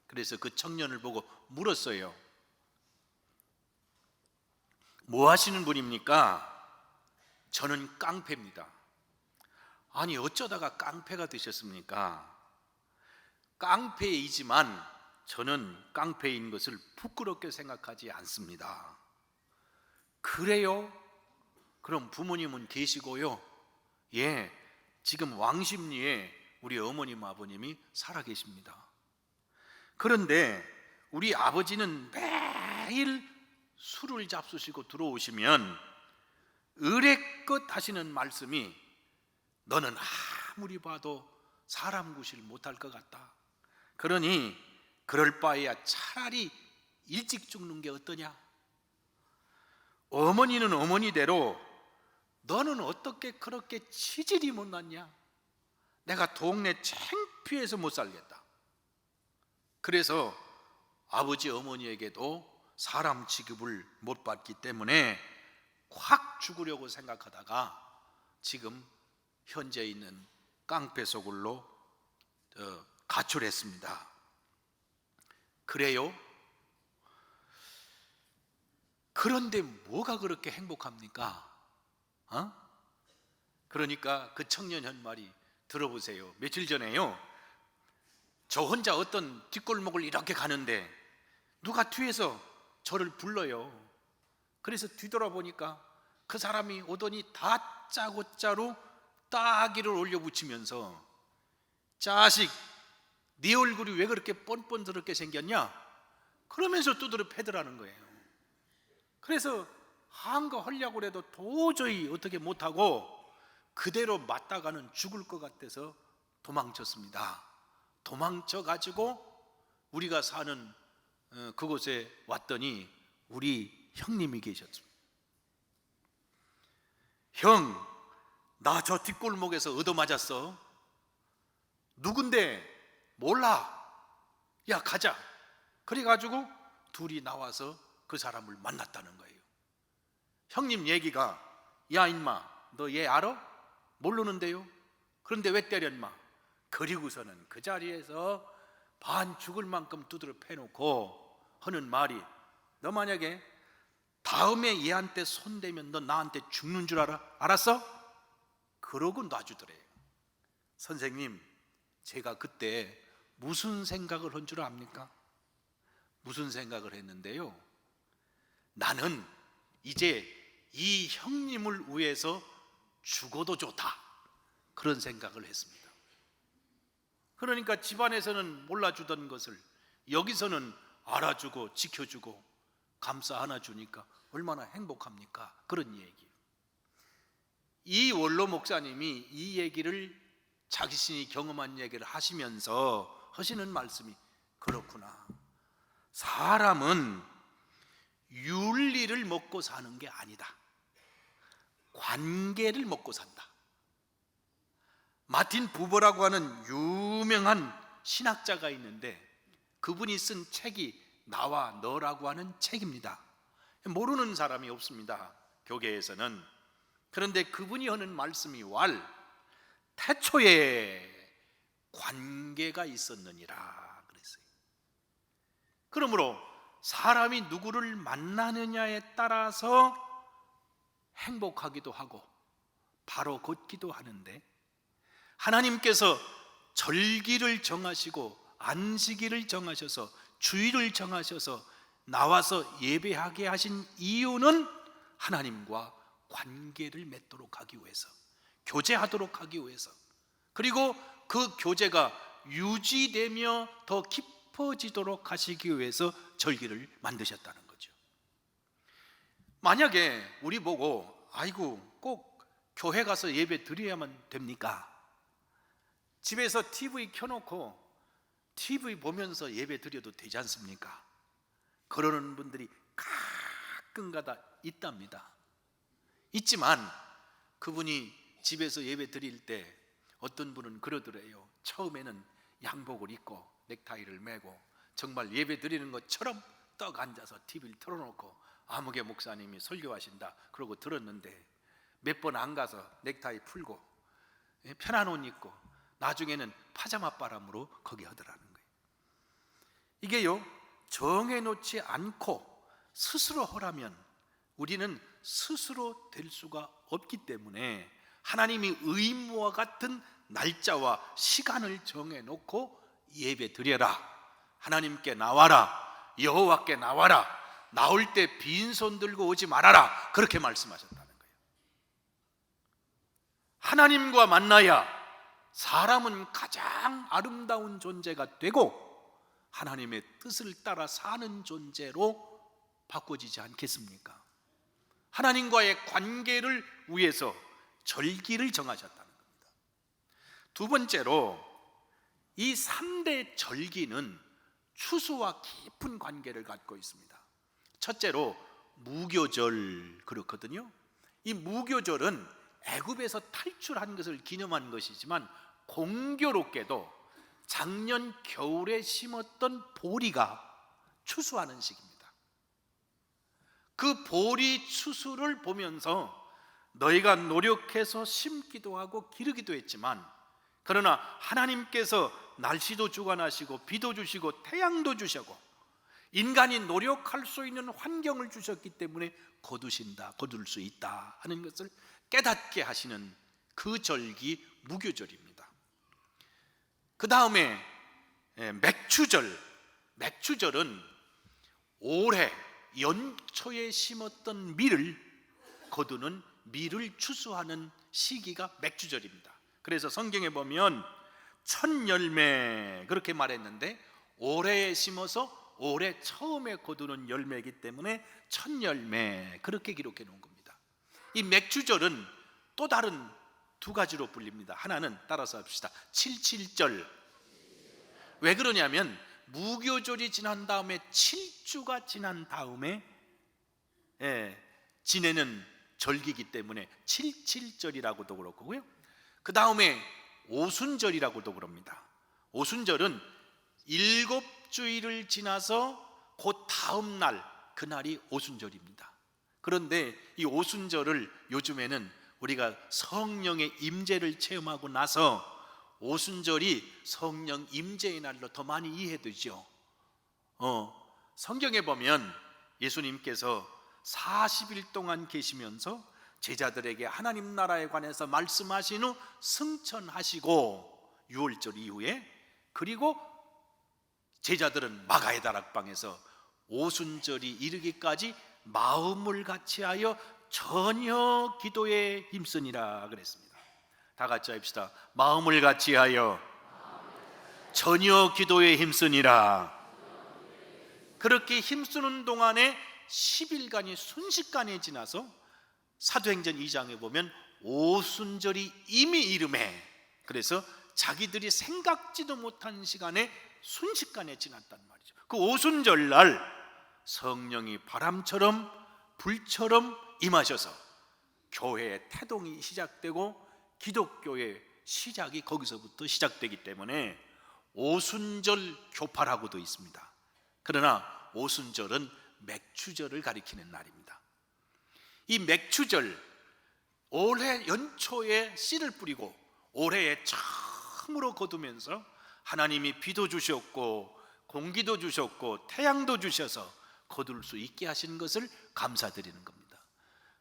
그래서 그 청년을 보고 물었어요. 뭐 하시는 분입니까? 저는 깡패입니다. 아니 어쩌다가 깡패가 되셨습니까? 깡패이지만 저는 깡패인 것을 부끄럽게 생각하지 않습니다. 그래요? 그럼 부모님은 계시고요? 예, 지금 왕십리에 우리 어머님 아버님이 살아계십니다. 그런데 우리 아버지는 매일 술을 잡수시고 들어오시면 의례껏 하시는 말씀이 너는 아무리 봐도 사람 구실 못할 것 같다. 그러니 그럴 바에야 차라리 일찍 죽는 게 어떠냐? 어머니는 어머니대로 너는 어떻게 그렇게 치질이 못났냐? 내가 동네 창피해서 못 살겠다. 그래서 아버지 어머니에게도 사람 취급을 못 받기 때문에 확 죽으려고 생각하다가 지금 현재 있는 깡패 소굴로 가출했습니다. 그래요? 그런데 뭐가 그렇게 행복합니까? 그러니까 그 청년 현말이 들어보세요. 며칠 전에요, 저 혼자 어떤 뒷골목을 이렇게 가는데 누가 뒤에서 저를 불러요. 그래서 뒤돌아보니까 그 사람이 오더니 다짜고짜로 따귀를 올려붙이면서 자식, 네 얼굴이 왜 그렇게 뻔뻔스럽게 생겼냐? 그러면서 두드려 패더라는 거예요. 그래서 한거 하려고 해도 도저히 어떻게 못하고 그대로 맞다가는 죽을 것 같아서 도망쳤습니다. 도망쳐가지고 우리가 사는 그곳에 왔더니 우리 형님이 계셨습니다. 형, 나 저 뒷골목에서 얻어맞았어. 누군데? 몰라. 야, 가자. 그래가지고 둘이 나와서 그 사람을 만났다는 거예요. 형님 얘기가, 야 인마, 너 얘 알아? 모르는데요. 그런데 왜 때려 인마? 그리고서는 그 자리에서 반 죽을 만큼 두드려 패놓고 하는 말이, 너 만약에 다음에 얘한테 손대면 너 나한테 죽는 줄 알아? 알았어? 그러고 놔주더래요. 선생님, 제가 그때 무슨 생각을 한 줄 압니까? 무슨 생각을 했는데요, 나는 이제 이 형님을 위해서 죽어도 좋다, 그런 생각을 했습니다. 그러니까 집안에서는 몰라주던 것을 여기서는 알아주고 지켜주고 감싸 안아주니까 얼마나 행복합니까? 그런 얘기. 이 원로 목사님이 이 얘기를 자신이 경험한 얘기를 하시면서 하시는 말씀이, 그렇구나, 사람은 윤리를 먹고 사는 게 아니다, 관계를 먹고 산다. 마틴 부버라고 하는 유명한 신학자가 있는데 그분이 쓴 책이 나와 너라고 하는 책입니다. 모르는 사람이 없습니다, 교계에서는. 그런데 그분이 하는 말씀이 태초에 관계가 있었느니라 그랬어요. 그러므로 사람이 누구를 만나느냐에 따라서 행복하기도 하고 바로 걷기도 하는데, 하나님께서 절기를 정하시고 안식일을 정하셔서 주일을 정하셔서 나와서 예배하게 하신 이유는 하나님과 관계를 맺도록 하기 위해서, 교제하도록 하기 위해서, 그리고 그 교제가 유지되며 더 깊어지도록 하시기 위해서 절기를 만드셨다는 거죠. 만약에 우리 보고, 아이고 꼭 교회 가서 예배 드려야만 됩니까? 집에서 TV 켜놓고 TV 보면서 예배 드려도 되지 않습니까? 그러는 분들이 가끔가다 있답니다. 있지만 그분이 집에서 예배 드릴 때 어떤 분은 그러더래요. 처음에는 양복을 입고 넥타이를 매고 정말 예배 드리는 것처럼 떡 앉아서 TV를 틀어놓고 아무개 목사님이 설교하신다 그러고 들었는데 몇 번 안 가서 넥타이 풀고 편한 옷 입고 나중에는 파자마 바람으로 거기 하더라는 거예요. 이게요, 정해놓지 않고 스스로 하라면 우리는 스스로 될 수가 없기 때문에 하나님이 의무와 같은 날짜와 시간을 정해놓고 예배 드려라, 하나님께 나와라, 여호와께 나와라, 나올 때 빈손 들고 오지 말아라, 그렇게 말씀하셨다는 거예요. 하나님과 만나야 사람은 가장 아름다운 존재가 되고 하나님의 뜻을 따라 사는 존재로 바꿔지지 않겠습니까? 하나님과의 관계를 위해서 절기를 정하셨다는 겁니다. 두 번째로 이 3대 절기는 추수와 깊은 관계를 갖고 있습니다. 첫째로 무교절, 그렇거든요. 이 무교절은 애굽에서 탈출한 것을 기념한 것이지만 공교롭게도 작년 겨울에 심었던 보리가 추수하는 시기입니다. 그 보리 추수를 보면서 너희가 노력해서 심기도 하고 기르기도 했지만, 그러나 하나님께서 날씨도 주관하시고 비도 주시고 태양도 주시고 인간이 노력할 수 있는 환경을 주셨기 때문에 거둘 수 있다 하는 것을 깨닫게 하시는 그 절기 무교절입니다. 그 다음에 맥추절. 맥추절은 올해 연초에 심었던 밀을 거두는, 밀을 추수하는 시기가 맥추절입니다. 그래서 성경에 보면 첫 열매 그렇게 말했는데, 올해에 심어서 올해 처음에 거두는 열매이기 때문에 첫 열매 그렇게 기록해 놓은 겁니다. 이 맥추절은 또 다른 두 가지로 불립니다. 하나는 따라서 합시다. 77절. 왜 그러냐면 무교절이 지난 다음에 7주가 지난 다음에 지내는 절기이기 때문에 77절이라고도 그렇고요. 그 다음에 오순절이라고도 그럽니다. 오순절은 7주일을 지나서 그 다음 날, 그날이 오순절입니다. 그런데 이 오순절을 요즘에는 우리가 성령의 임재를 체험하고 나서 오순절이 성령 임재의 날로 더 많이 이해되죠. 성경에 보면 예수님께서 40일 동안 계시면서 제자들에게 하나님 나라에 관해서 말씀하신 후 승천하시고 6월절 이후에, 그리고 제자들은 마가의 다락방에서 오순절이 이르기까지 마음을 같이하여 전혀 기도에 힘쓰니라 그랬습니다. 다 같이 합시다. 마음을 같이하여 전혀 기도에 힘쓰니라. 그렇게 힘쓰는 동안에 10일간이 순식간에 지나서 사도행전 2장에 보면 오순절이 이미 이름에, 그래서 자기들이 생각지도 못한 시간에 순식간에 지났단 말이죠. 그 오순절 날 성령이 바람처럼 불처럼 임하셔서 교회의 태동이 시작되고 기독교의 시작이 거기서부터 시작되기 때문에 오순절 교파라고도 있습니다. 그러나 오순절은 맥추절을 가리키는 날입니다. 이 맥추절, 올해 연초에 씨를 뿌리고 올해에 처음으로 거두면서 하나님이 비도 주셨고 공기도 주셨고 태양도 주셔서 거둘 수 있게 하신 것을 감사드리는 겁니다.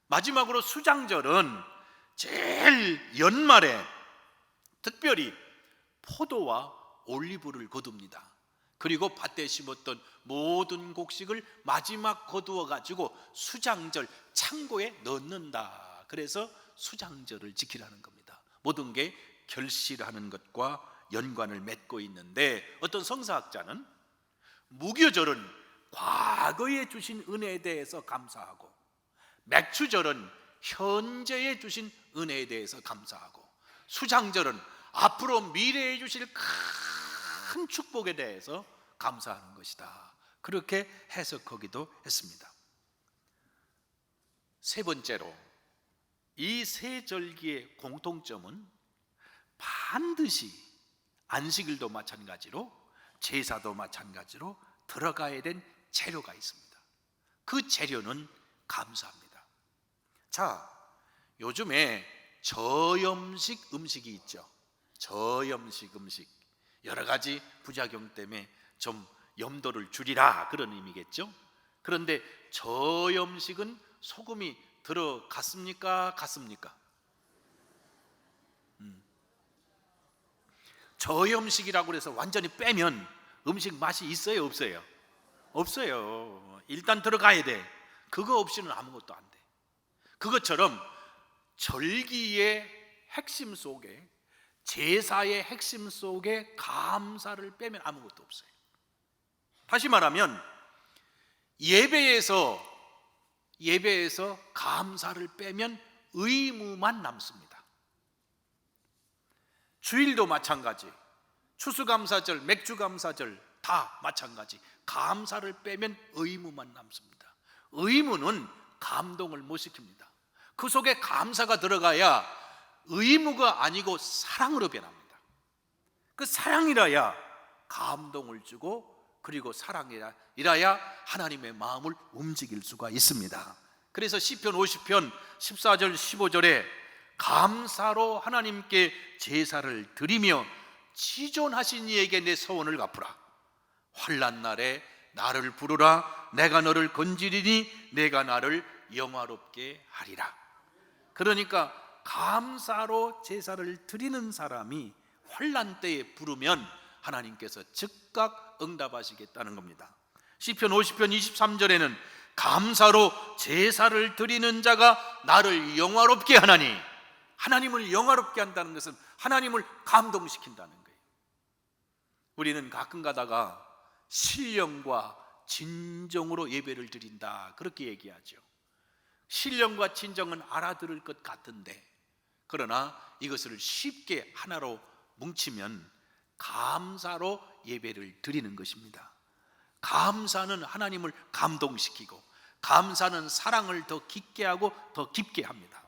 마지막으로 수장절은 제일 연말에 특별히 포도와 올리브를 거둡니다. 그리고 밭에 심었던 모든 곡식을 마지막 거두어 가지고 수장절 창고에 넣는다. 그래서 수장절을 지키라는 겁니다. 모든 게 결실하는 것과 연관을 맺고 있는데, 어떤 성사학자는 무교절은 과거에 주신 은혜에 대해서 감사하고, 맥추절은 현재에 주신 은혜에 대해서 감사하고, 수장절은 앞으로 미래에 주실 큰 축복에 대해서 감사하는 것이다. 그렇게 해석하기도 했습니다. 세 번째로, 이 세 절기의 공통점은 반드시 안식일도 마찬가지로 제사도 마찬가지로 들어가야 된 재료가 있습니다. 그 재료는 감사합니다. 자, 요즘에 저염식 음식이 있죠. 저염식 음식, 여러 가지 부작용 때문에 좀 염도를 줄이라, 그런 의미겠죠. 그런데 저염식은 소금이 들어갔습니까? 갔습니까? 저염식이라고 해서 완전히 빼면 음식 맛이 있어요, 없어요? 없어요. 일단 들어가야 돼. 그거 없이는 아무것도 안 돼. 그것처럼 절기의 핵심 속에, 제사의 핵심 속에 감사를 빼면 아무것도 없어요. 다시 말하면 예배에서 감사를 빼면 의무만 남습니다. 주일도 마찬가지, 추수감사절, 맥주감사절 다 마찬가지. 감사를 빼면 의무만 남습니다. 의무는 감동을 못 시킵니다. 그 속에 감사가 들어가야 의무가 아니고 사랑으로 변합니다. 그 사랑이라야 감동을 주고, 그리고 사랑이라야 하나님의 마음을 움직일 수가 있습니다. 그래서 시편 50편 14절 15절에 감사로 하나님께 제사를 드리며 지존하신 이에게 내 서원을 갚으라. 환난 날에 나를 부르라. 내가 너를 건지리니 내가 나를 영화롭게 하리라. 그러니까 감사로 제사를 드리는 사람이 환난 때에 부르면 하나님께서 즉각 응답하시겠다는 겁니다. 시편 50편 23절에는 감사로 제사를 드리는 자가 나를 영화롭게 하나니, 하나님을 영화롭게 한다는 것은 하나님을 감동시킨다는 거예요. 우리는 가끔 가다가 신령과 진정으로 예배를 드린다, 그렇게 얘기하죠. 신령과 진정은 알아들을 것 같은데, 그러나 이것을 쉽게 하나로 뭉치면 감사로 예배를 드리는 것입니다. 감사는 하나님을 감동시키고, 감사는 사랑을 더 깊게 하고 더 깊게 합니다.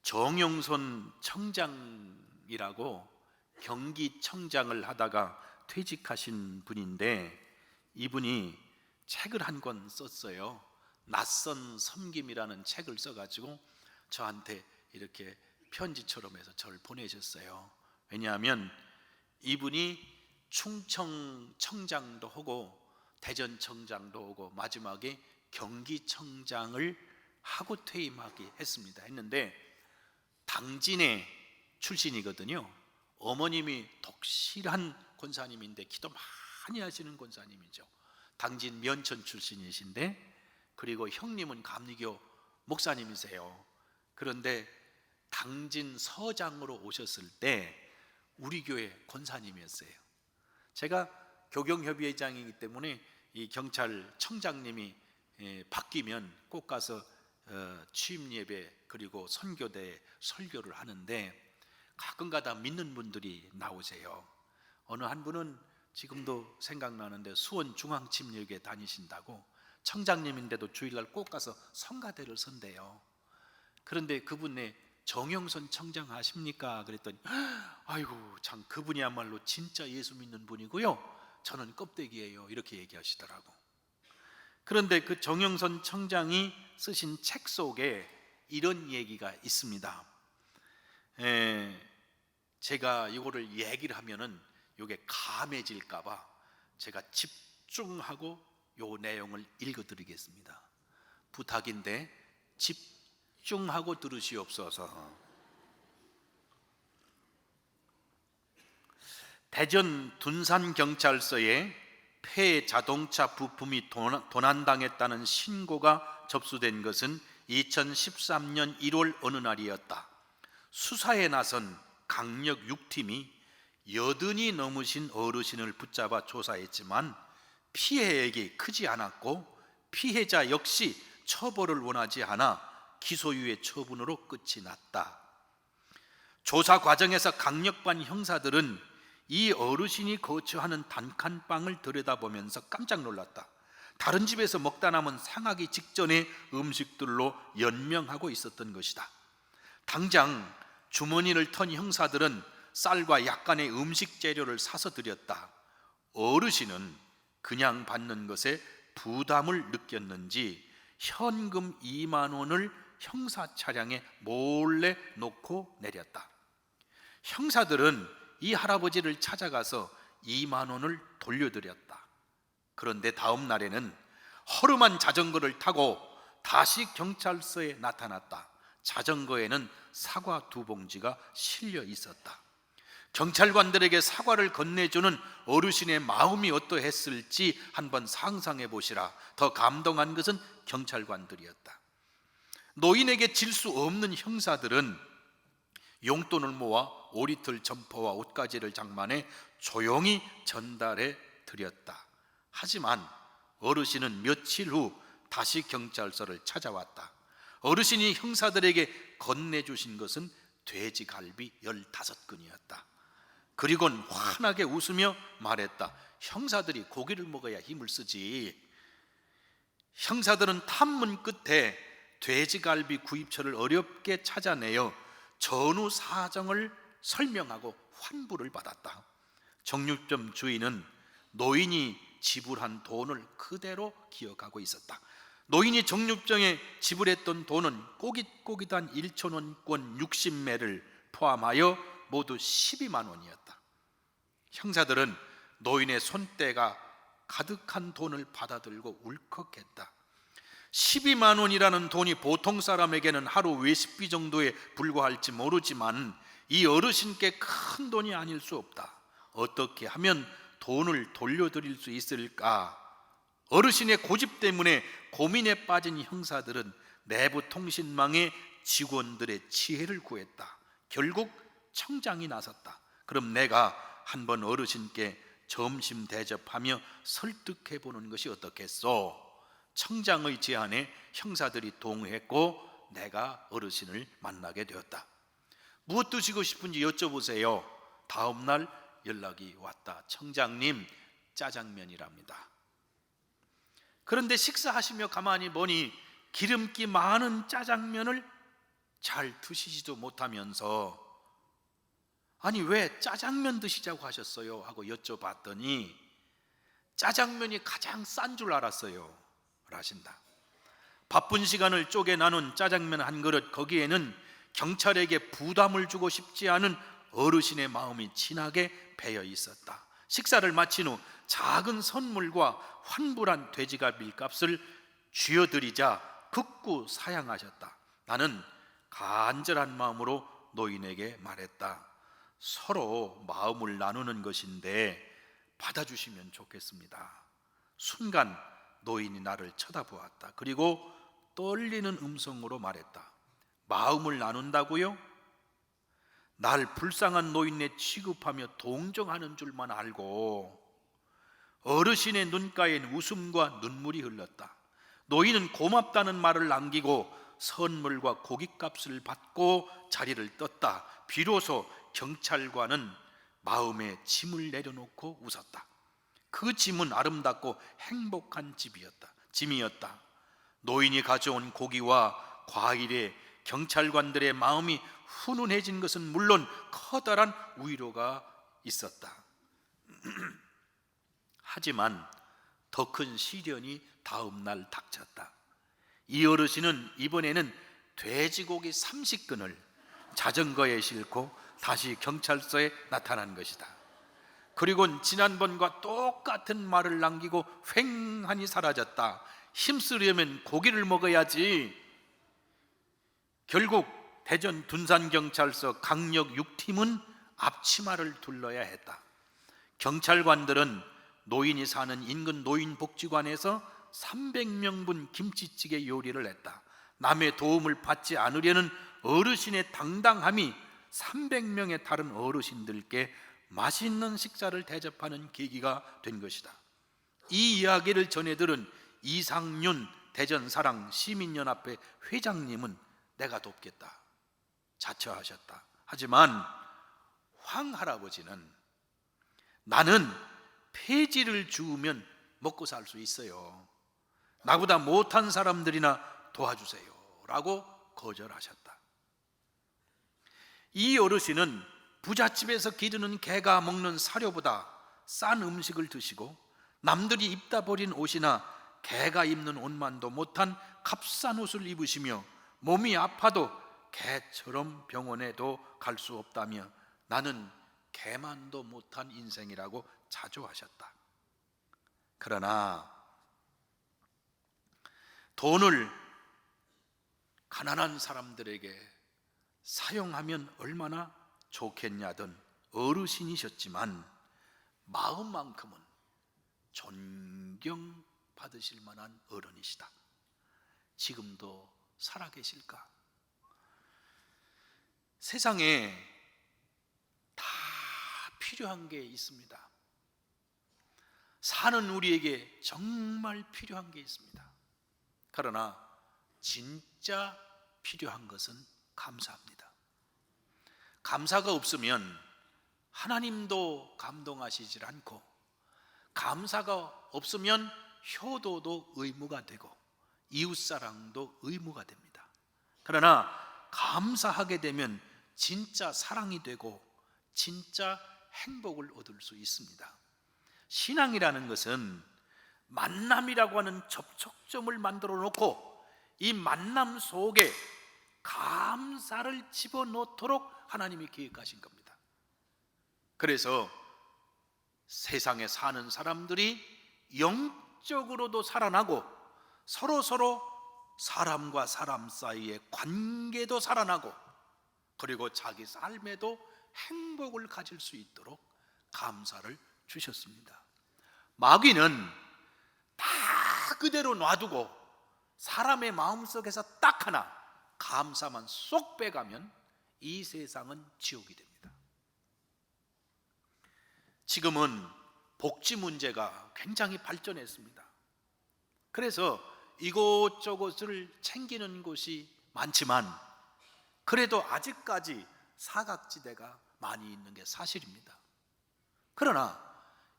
정영선 청장이라고 경기청장을 하다가 퇴직하신 분인데, 이분이 책을 한 권 썼어요. 낯선 섬김이라는 책을 써가지고 저한테 이렇게 편지처럼 해서 저를 보내셨어요. 왜냐하면 이분이 충청청장도 하고 대전청장도 하고 마지막에 경기청장을 하고 퇴임하게 했는데 당진의 출신이거든요. 어머님이 독실한 권사님인데 기도 많이 하시는 권사님이죠. 당진 면천 출신이신데, 그리고 형님은 감리교 목사님이세요. 그런데 당진 서장으로 오셨을 때 우리 교회 권사님이었어요. 제가 교경협의회장이기 때문에 이 경찰청장님이 바뀌면 꼭 가서 취임 예배 그리고 선교대 설교를 하는데, 가끔가다 믿는 분들이 나오세요. 어느 한 분은 지금도 생각나는데 수원중앙침례교회 다니신다고, 청장님인데도 주일날 꼭 가서 성가대를 선대요. 그런데 그분의 정영선 청장 아십니까? 그랬더니 아이고 참 그분이야말로 진짜 예수 믿는 분이고요, 저는 껍데기예요, 이렇게 얘기하시더라고. 그런데 그 정영선 청장이 쓰신 책 속에 이런 얘기가 있습니다. 제가 이거를 얘기를 하면은 이게 감해질까봐 제가 집중하고 요 내용을 읽어드리겠습니다. 부탁인데 집중하고 들으시옵소서. 대전 둔산경찰서에 폐 자동차 부품이 도난당했다는 신고가 접수된 것은 2013년 1월 어느 날이었다. 수사에 나선 강력 6팀이 80이 넘으신 어르신을 붙잡아 조사했지만 피해액이 크지 않았고, 피해자 역시 처벌을 원하지 않아 기소유예 처분으로 끝이 났다. 조사 과정에서 강력반 형사들은 이 어르신이 거처하는 단칸방을 들여다보면서 깜짝 놀랐다. 다른 집에서 먹다 남은 상하기 직전의 음식들로 연명하고 있었던 것이다. 당장 주머니를 턴 형사들은 쌀과 약간의 음식 재료를 사서 드렸다. 어르신은 그냥 받는 것에 부담을 느꼈는지 현금 2만 원을 형사 차량에 몰래 놓고 내렸다. 형사들은 이 할아버지를 찾아가서 2만 원을 돌려드렸다. 그런데 다음 날에는 허름한 자전거를 타고 다시 경찰서에 나타났다. 자전거에는 사과 2봉지가 실려 있었다. 경찰관들에게 사과를 건네주는 어르신의 마음이 어떠했을지 한번 상상해 보시라. 더 감동한 것은 경찰관들이었다. 노인에게 질 수 없는 형사들은 용돈을 모아 오리털 점퍼와 옷가지를 장만해 조용히 전달해 드렸다. 하지만 어르신은 며칠 후 다시 경찰서를 찾아왔다. 어르신이 형사들에게 건네주신 것은 돼지갈비 15근이었다. 그리고는 환하게 웃으며 말했다. 형사들이 고기를 먹어야 힘을 쓰지. 형사들은 탐문 끝에 돼지갈비 구입처를 어렵게 찾아내어 전후 사정을 설명하고 환불을 받았다. 정육점 주인은 노인이 지불한 돈을 그대로 기억하고 있었다. 노인이 정육점에 지불했던 돈은 꼬깃꼬깃한 1,000원권 60매를 포함하여 모두 12만 원이었다. 형사들은 노인의 손때가 가득한 돈을 받아들고 울컥했다. 12만 원이라는 돈이 보통 사람에게는 하루 외식비 정도에 불과할지 모르지만 이 어르신께 큰 돈이 아닐 수 없다. 어떻게 하면 돈을 돌려드릴 수 있을까? 어르신의 고집 때문에 고민에 빠진 형사들은 내부 통신망에 직원들의 지혜를 구했다. 결국 청장이 나섰다. 그럼 내가 한번 어르신께 점심 대접하며 설득해 보는 것이 어떻겠소? 청장의 제안에 형사들이 동의했고 내가 어르신을 만나게 되었다. 무엇 드시고 싶은지 여쭤보세요. 다음 날 연락이 왔다. 청장님, 짜장면이랍니다. 그런데 식사하시며 가만히 보니 기름기 많은 짜장면을 잘 드시지도 못하면서 아니 왜 짜장면 드시자고 하셨어요? 하고 여쭤봤더니 짜장면이 가장 싼 줄 알았어요 라신다. 바쁜 시간을 쪼개 나눈 짜장면 한 그릇, 거기에는 경찰에게 부담을 주고 싶지 않은 어르신의 마음이 진하게 배어 있었다. 식사를 마친 후 작은 선물과 환불한 돼지갈비 값을 쥐어드리자 극구 사양하셨다. 나는 간절한 마음으로 노인에게 말했다. 서로 마음을 나누는 것인데 받아주시면 좋겠습니다. 순간 노인이 나를 쳐다보았다. 그리고 떨리는 음성으로 말했다. 마음을 나눈다고요? 날 불쌍한 노인에 취급하며 동정하는 줄만 알고. 어르신의 눈가엔 웃음과 눈물이 흘렀다. 노인은 고맙다는 말을 남기고 선물과 고깃값을 받고 자리를 떴다. 비로소 경찰관은 마음에 짐을 내려놓고 웃었다. 그 짐은 아름답고 행복한 짐이었다. 노인이 가져온 고기와 과일에 경찰관들의 마음이 훈훈해진 것은 물론 커다란 위로가 있었다. 하지만 더 큰 시련이 다음 날 닥쳤다. 이 어르신은 이번에는 돼지고기 30근을 자전거에 싣고 다시 경찰서에 나타난 것이다. 그리고는 지난번과 똑같은 말을 남기고 휑하니 사라졌다. 힘쓰려면 고기를 먹어야지. 결국 대전 둔산경찰서 강력 6팀은 앞치마를 둘러야 했다. 경찰관들은 노인이 사는 인근 노인복지관에서 300명분 김치찌개 요리를 했다. 남의 도움을 받지 않으려는 어르신의 당당함이 300명의 다른 어르신들께 맛있는 식사를 대접하는 계기가 된 것이다. 이 이야기를 전해 들은 이상윤 대전사랑 시민연합회 회장님은 내가 돕겠다 자처하셨다. 하지만 황 할아버지는 나는 폐지를 주우면 먹고 살 수 있어요. 나보다 못한 사람들이나 도와주세요 라고 거절하셨다. 이 어르신은 부잣집에서 기르는 개가 먹는 사료보다 싼 음식을 드시고 남들이 입다 버린 옷이나 개가 입는 옷만도 못한 값싼 옷을 입으시며 몸이 아파도 개처럼 병원에도 갈 수 없다며 나는 개만도 못한 인생이라고 자조하셨다. 그러나 돈을 가난한 사람들에게 사용하면 얼마나 좋겠냐던 어르신이셨지만 마음만큼은 존경받으실 만한 어른이시다. 지금도 살아계실까? 세상에 다 필요한 게 있습니다. 사는 우리에게 정말 필요한 게 있습니다. 그러나 진짜 필요한 것은 감사합니다. 감사가 없으면 하나님도 감동하시질 않고, 감사가 없으면 효도도 의무가 되고 이웃사랑도 의무가 됩니다. 그러나 감사하게 되면 진짜 사랑이 되고 진짜 행복을 얻을 수 있습니다. 신앙이라는 것은 만남이라고 하는 접촉점을 만들어 놓고 이 만남 속에 감사를 집어넣도록 하나님이 계획하신 겁니다. 그래서 세상에 사는 사람들이 영적으로도 살아나고 서로 사람과 사람 사이의 관계도 살아나고, 그리고 자기 삶에도 행복을 가질 수 있도록 감사를 주셨습니다. 마귀는 다 그대로 놔두고 사람의 마음속에서 딱 하나 감사만 쏙 빼가면 이 세상은 지옥이 됩니다. 지금은 복지 문제가 굉장히 발전했습니다. 그래서 이곳저곳을 챙기는 곳이 많지만 그래도 아직까지 사각지대가 많이 있는 게 사실입니다. 그러나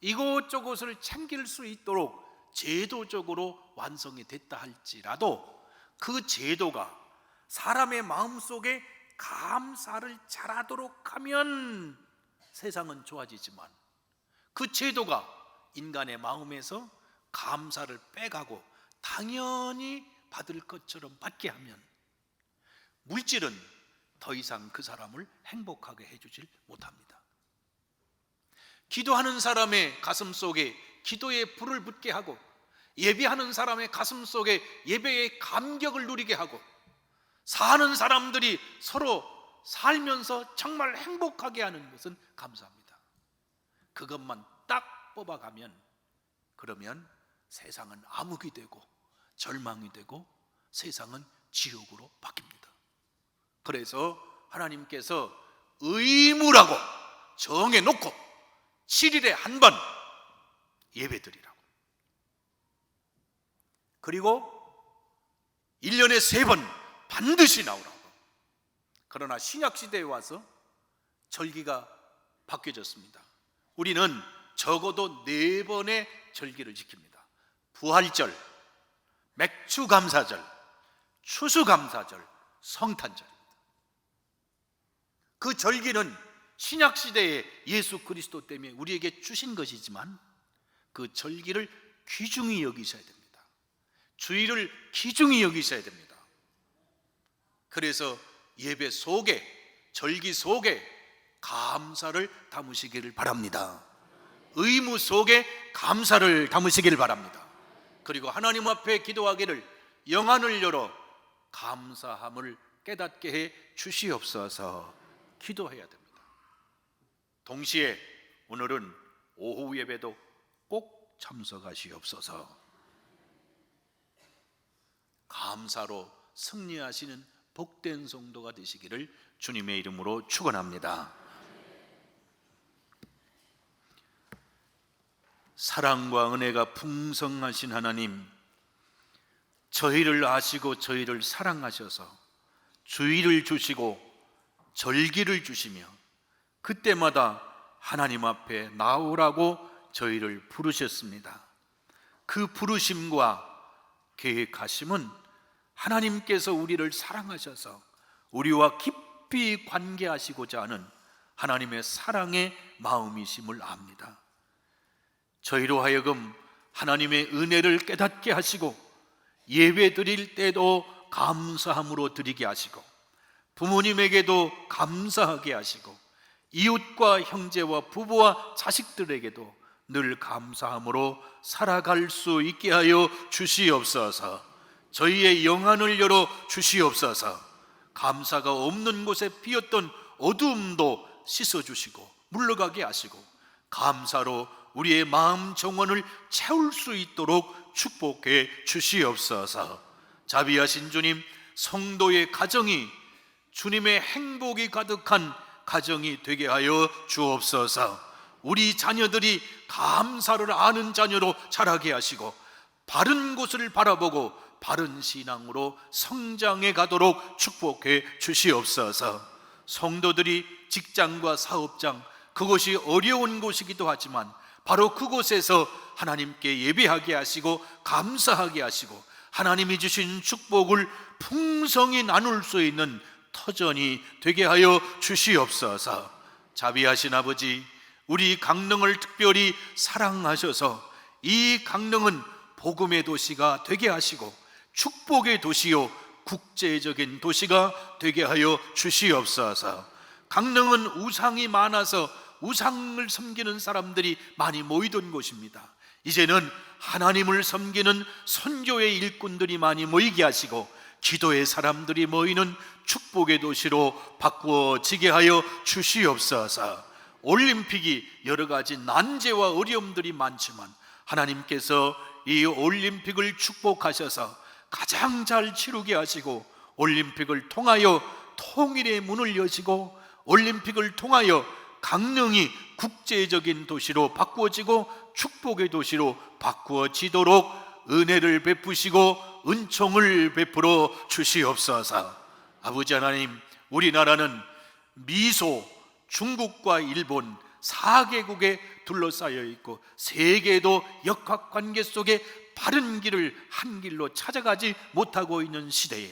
이곳저곳을 챙길 수 있도록 제도적으로 완성이 됐다 할지라도 그 제도가 사람의 마음속에 감사를 잘하도록 하면 세상은 좋아지지만, 그 제도가 인간의 마음에서 감사를 빼가고 당연히 받을 것처럼 받게 하면 물질은 더 이상 그 사람을 행복하게 해주질 못합니다. 기도하는 사람의 가슴 속에 기도의 불을 붙게 하고, 예배하는 사람의 가슴 속에 예배의 감격을 누리게 하고, 사는 사람들이 서로 살면서 정말 행복하게 하는 것은 감사합니다. 그것만 딱 뽑아가면, 그러면 세상은 암흑이 되고 절망이 되고 세상은 지옥으로 바뀝니다. 그래서 하나님께서 의무라고 정해놓고 7일에 한 번 예배드리라고, 그리고 1년에 3번 반드시 나오라고. 그러나 신약시대에 와서 절기가 바뀌어졌습니다. 우리는 적어도 4번의 절기를 지킵니다. 부활절, 맥추감사절, 추수감사절, 성탄절입니다. 그 절기는 신약시대에 예수 그리스도 때문에 우리에게 주신 것이지만 그 절기를 귀중히 여기셔야 됩니다. 주일을 귀중히 여기셔야 됩니다. 그래서 예배 속에, 절기 속에 감사를 담으시기를 바랍니다. 의무 속에 감사를 담으시기를 바랍니다. 그리고 하나님 앞에 기도하기를 영안을 열어 감사함을 깨닫게 해 주시옵소서 기도해야 됩니다. 동시에 오늘은 오후 예배도 꼭 참석하시옵소서. 감사로 승리하시는 복된 성도가 되시기를 주님의 이름으로 축원합니다. 사랑과 은혜가 풍성하신 하나님, 저희를 아시고 저희를 사랑하셔서 주일을 주시고 절기를 주시며 그때마다 하나님 앞에 나오라고 저희를 부르셨습니다. 그 부르심과 계획하심은 하나님께서 우리를 사랑하셔서 우리와 깊이 관계하시고자 하는 하나님의 사랑의 마음이심을 압니다. 저희로 하여금 하나님의 은혜를 깨닫게 하시고 예배 드릴 때도 감사함으로 드리게 하시고 부모님에게도 감사하게 하시고 이웃과 형제와 부부와 자식들에게도 늘 감사함으로 살아갈 수 있게 하여 주시옵소서. 저희의 영안을 열어 주시옵소서. 감사가 없는 곳에 피었던 어두움도 씻어주시고 물러가게 하시고 감사로 우리의 마음 정원을 채울 수 있도록 축복해 주시옵소서. 자비하신 주님, 성도의 가정이 주님의 행복이 가득한 가정이 되게 하여 주옵소서. 우리 자녀들이 감사를 아는 자녀로 자라게 하시고 바른 곳을 바라보고 바른 신앙으로 성장해 가도록 축복해 주시옵소서. 성도들이 직장과 사업장, 그것이 어려운 곳이기도 하지만 바로 그곳에서 하나님께 예배하게 하시고 감사하게 하시고 하나님이 주신 축복을 풍성히 나눌 수 있는 터전이 되게 하여 주시옵소서. 자비하신 아버지, 우리 강릉을 특별히 사랑하셔서 이 강릉은 복음의 도시가 되게 하시고 축복의 도시요 국제적인 도시가 되게 하여 주시옵소서. 강릉은 우상이 많아서 우상을 섬기는 사람들이 많이 모이던 곳입니다. 이제는 하나님을 섬기는 선교의 일꾼들이 많이 모이게 하시고 기도의 사람들이 모이는 축복의 도시로 바꾸어지게 하여 주시옵소서. 올림픽이 여러 가지 난제와 어려움들이 많지만 하나님께서 이 올림픽을 축복하셔서 가장 잘 치르게 하시고 올림픽을 통하여 통일의 문을 여시고 올림픽을 통하여 강릉이 국제적인 도시로 바꾸어지고 축복의 도시로 바꾸어지도록 은혜를 베푸시고 은총을 베풀어 주시옵소서. 아버지 하나님, 우리나라는 미소, 중국과 일본 4개국에 둘러싸여 있고 세계도 역학관계 속에 바른 길을 한 길로 찾아가지 못하고 있는 시대에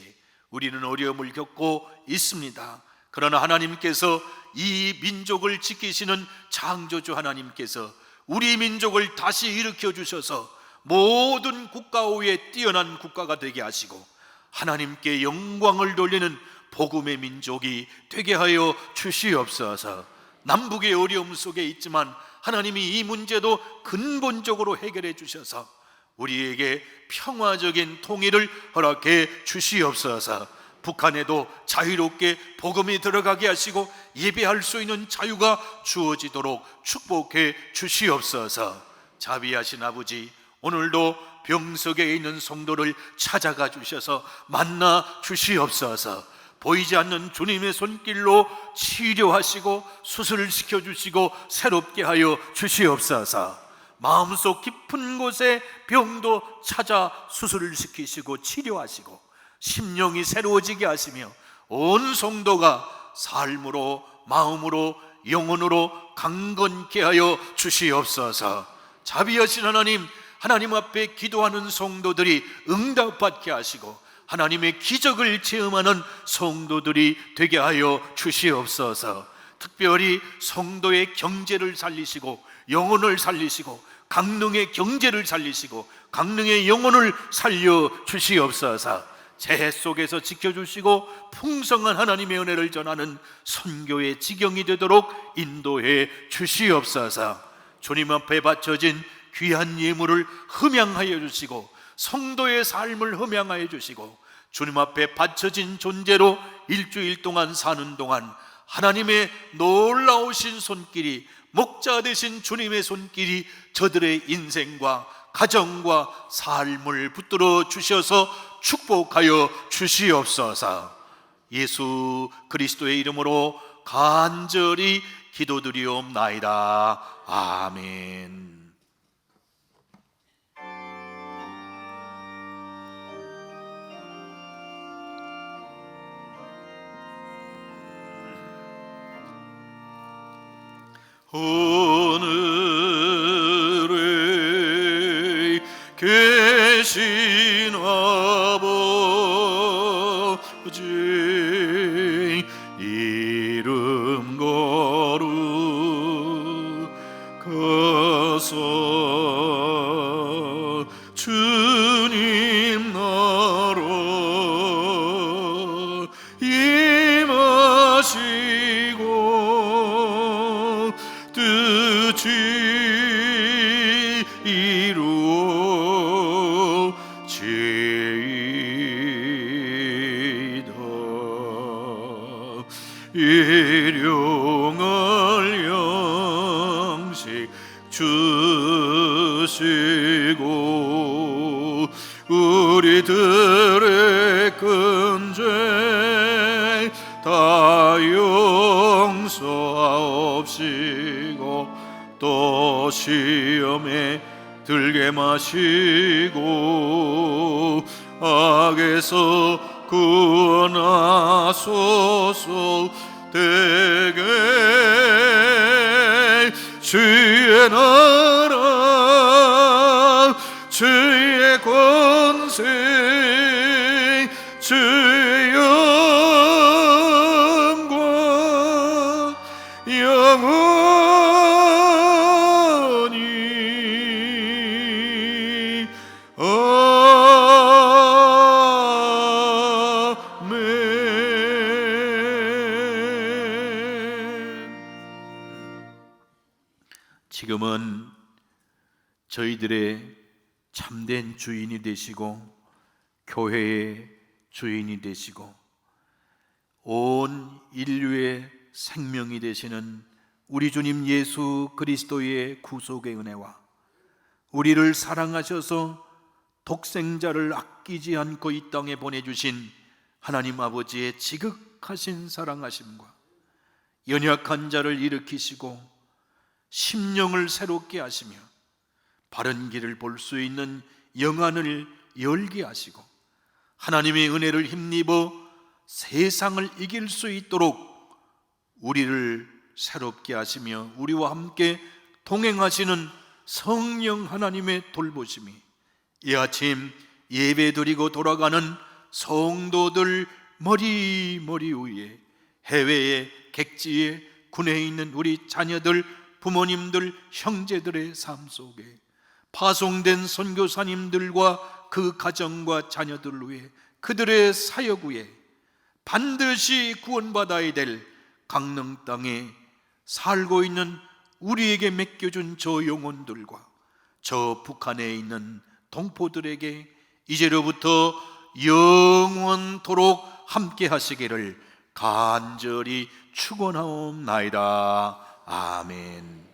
우리는 어려움을 겪고 있습니다. 그러나 하나님께서 이 민족을 지키시는 창조주 하나님께서 우리 민족을 다시 일으켜 주셔서 모든 국가 외에 뛰어난 국가가 되게 하시고 하나님께 영광을 돌리는 복음의 민족이 되게 하여 주시옵소서. 남북의 어려움 속에 있지만 하나님이 이 문제도 근본적으로 해결해 주셔서 우리에게 평화적인 통일을 허락해 주시옵소서. 북한에도 자유롭게 복음이 들어가게 하시고 예배할 수 있는 자유가 주어지도록 축복해 주시옵소서. 자비하신 아버지, 오늘도 병석에 있는 성도를 찾아가 주셔서 만나 주시옵소서. 보이지 않는 주님의 손길로 치료하시고 수술시켜 주시고 새롭게 하여 주시옵소서. 마음속 깊은 곳에 병도 찾아 수술을 시키시고 치료하시고 심령이 새로워지게 하시며 온 성도가 삶으로 마음으로 영혼으로 강건케 하여 주시옵소서. 자비하신 하나님, 하나님 앞에 기도하는 성도들이 응답받게 하시고 하나님의 기적을 체험하는 성도들이 되게 하여 주시옵소서. 특별히 성도의 경제를 살리시고 영혼을 살리시고 강릉의 경제를 살리시고 강릉의 영혼을 살려 주시옵소서. 재해 속에서 지켜주시고 풍성한 하나님의 은혜를 전하는 선교의 지경이 되도록 인도해 주시옵소서. 주님 앞에 바쳐진 귀한 예물을 흠양하여 주시고 성도의 삶을 흠양하여 주시고 주님 앞에 바쳐진 존재로 일주일 동안 사는 동안 하나님의 놀라우신 손길이, 목자 되신 주님의 손길이 저들의 인생과 가정과 삶을 붙들어 주셔서 축복하여 주시옵소서. 예수 그리스도의 이름으로 간절히 기도드리옵나이다. 아멘. 하늘에 계신 아버지 이름 거룩하사 주님 나라 임하시고 뜻이 이루어지이다. 일용할 양식 주시고 우리들의 큰 죄 다 용서하옵시고 또 시험에 들게 마시고 악에서 구원하소서. 되게 주의 나라 주의 권세 주의 영광 영원히 지금은 저희들의 참된 주인이 되시고 교회의 주인이 되시고 온 인류의 생명이 되시는 우리 주님 예수 그리스도의 구속의 은혜와 우리를 사랑하셔서 독생자를 아끼지 않고 이 땅에 보내주신 하나님 아버지의 지극하신 사랑하심과 연약한 자를 일으키시고 심령을 새롭게 하시며 바른 길을 볼 수 있는 영안을 열게 하시고 하나님의 은혜를 힘입어 세상을 이길 수 있도록 우리를 새롭게 하시며 우리와 함께 동행하시는 성령 하나님의 돌보심이 이 아침 예배드리고 돌아가는 성도들 머리 위에 해외에 객지에 군에 있는 우리 자녀들 부모님들 형제들의 삶 속에 파송된 선교사님들과 그 가정과 자녀들 위해 그들의 사역 위에 반드시 구원받아야 될 강릉 땅에 살고 있는 우리에게 맡겨준 저 영혼들과 저 북한에 있는 동포들에게 이제로부터 영원토록 함께 하시기를 간절히 축원하옵나이다. 아멘.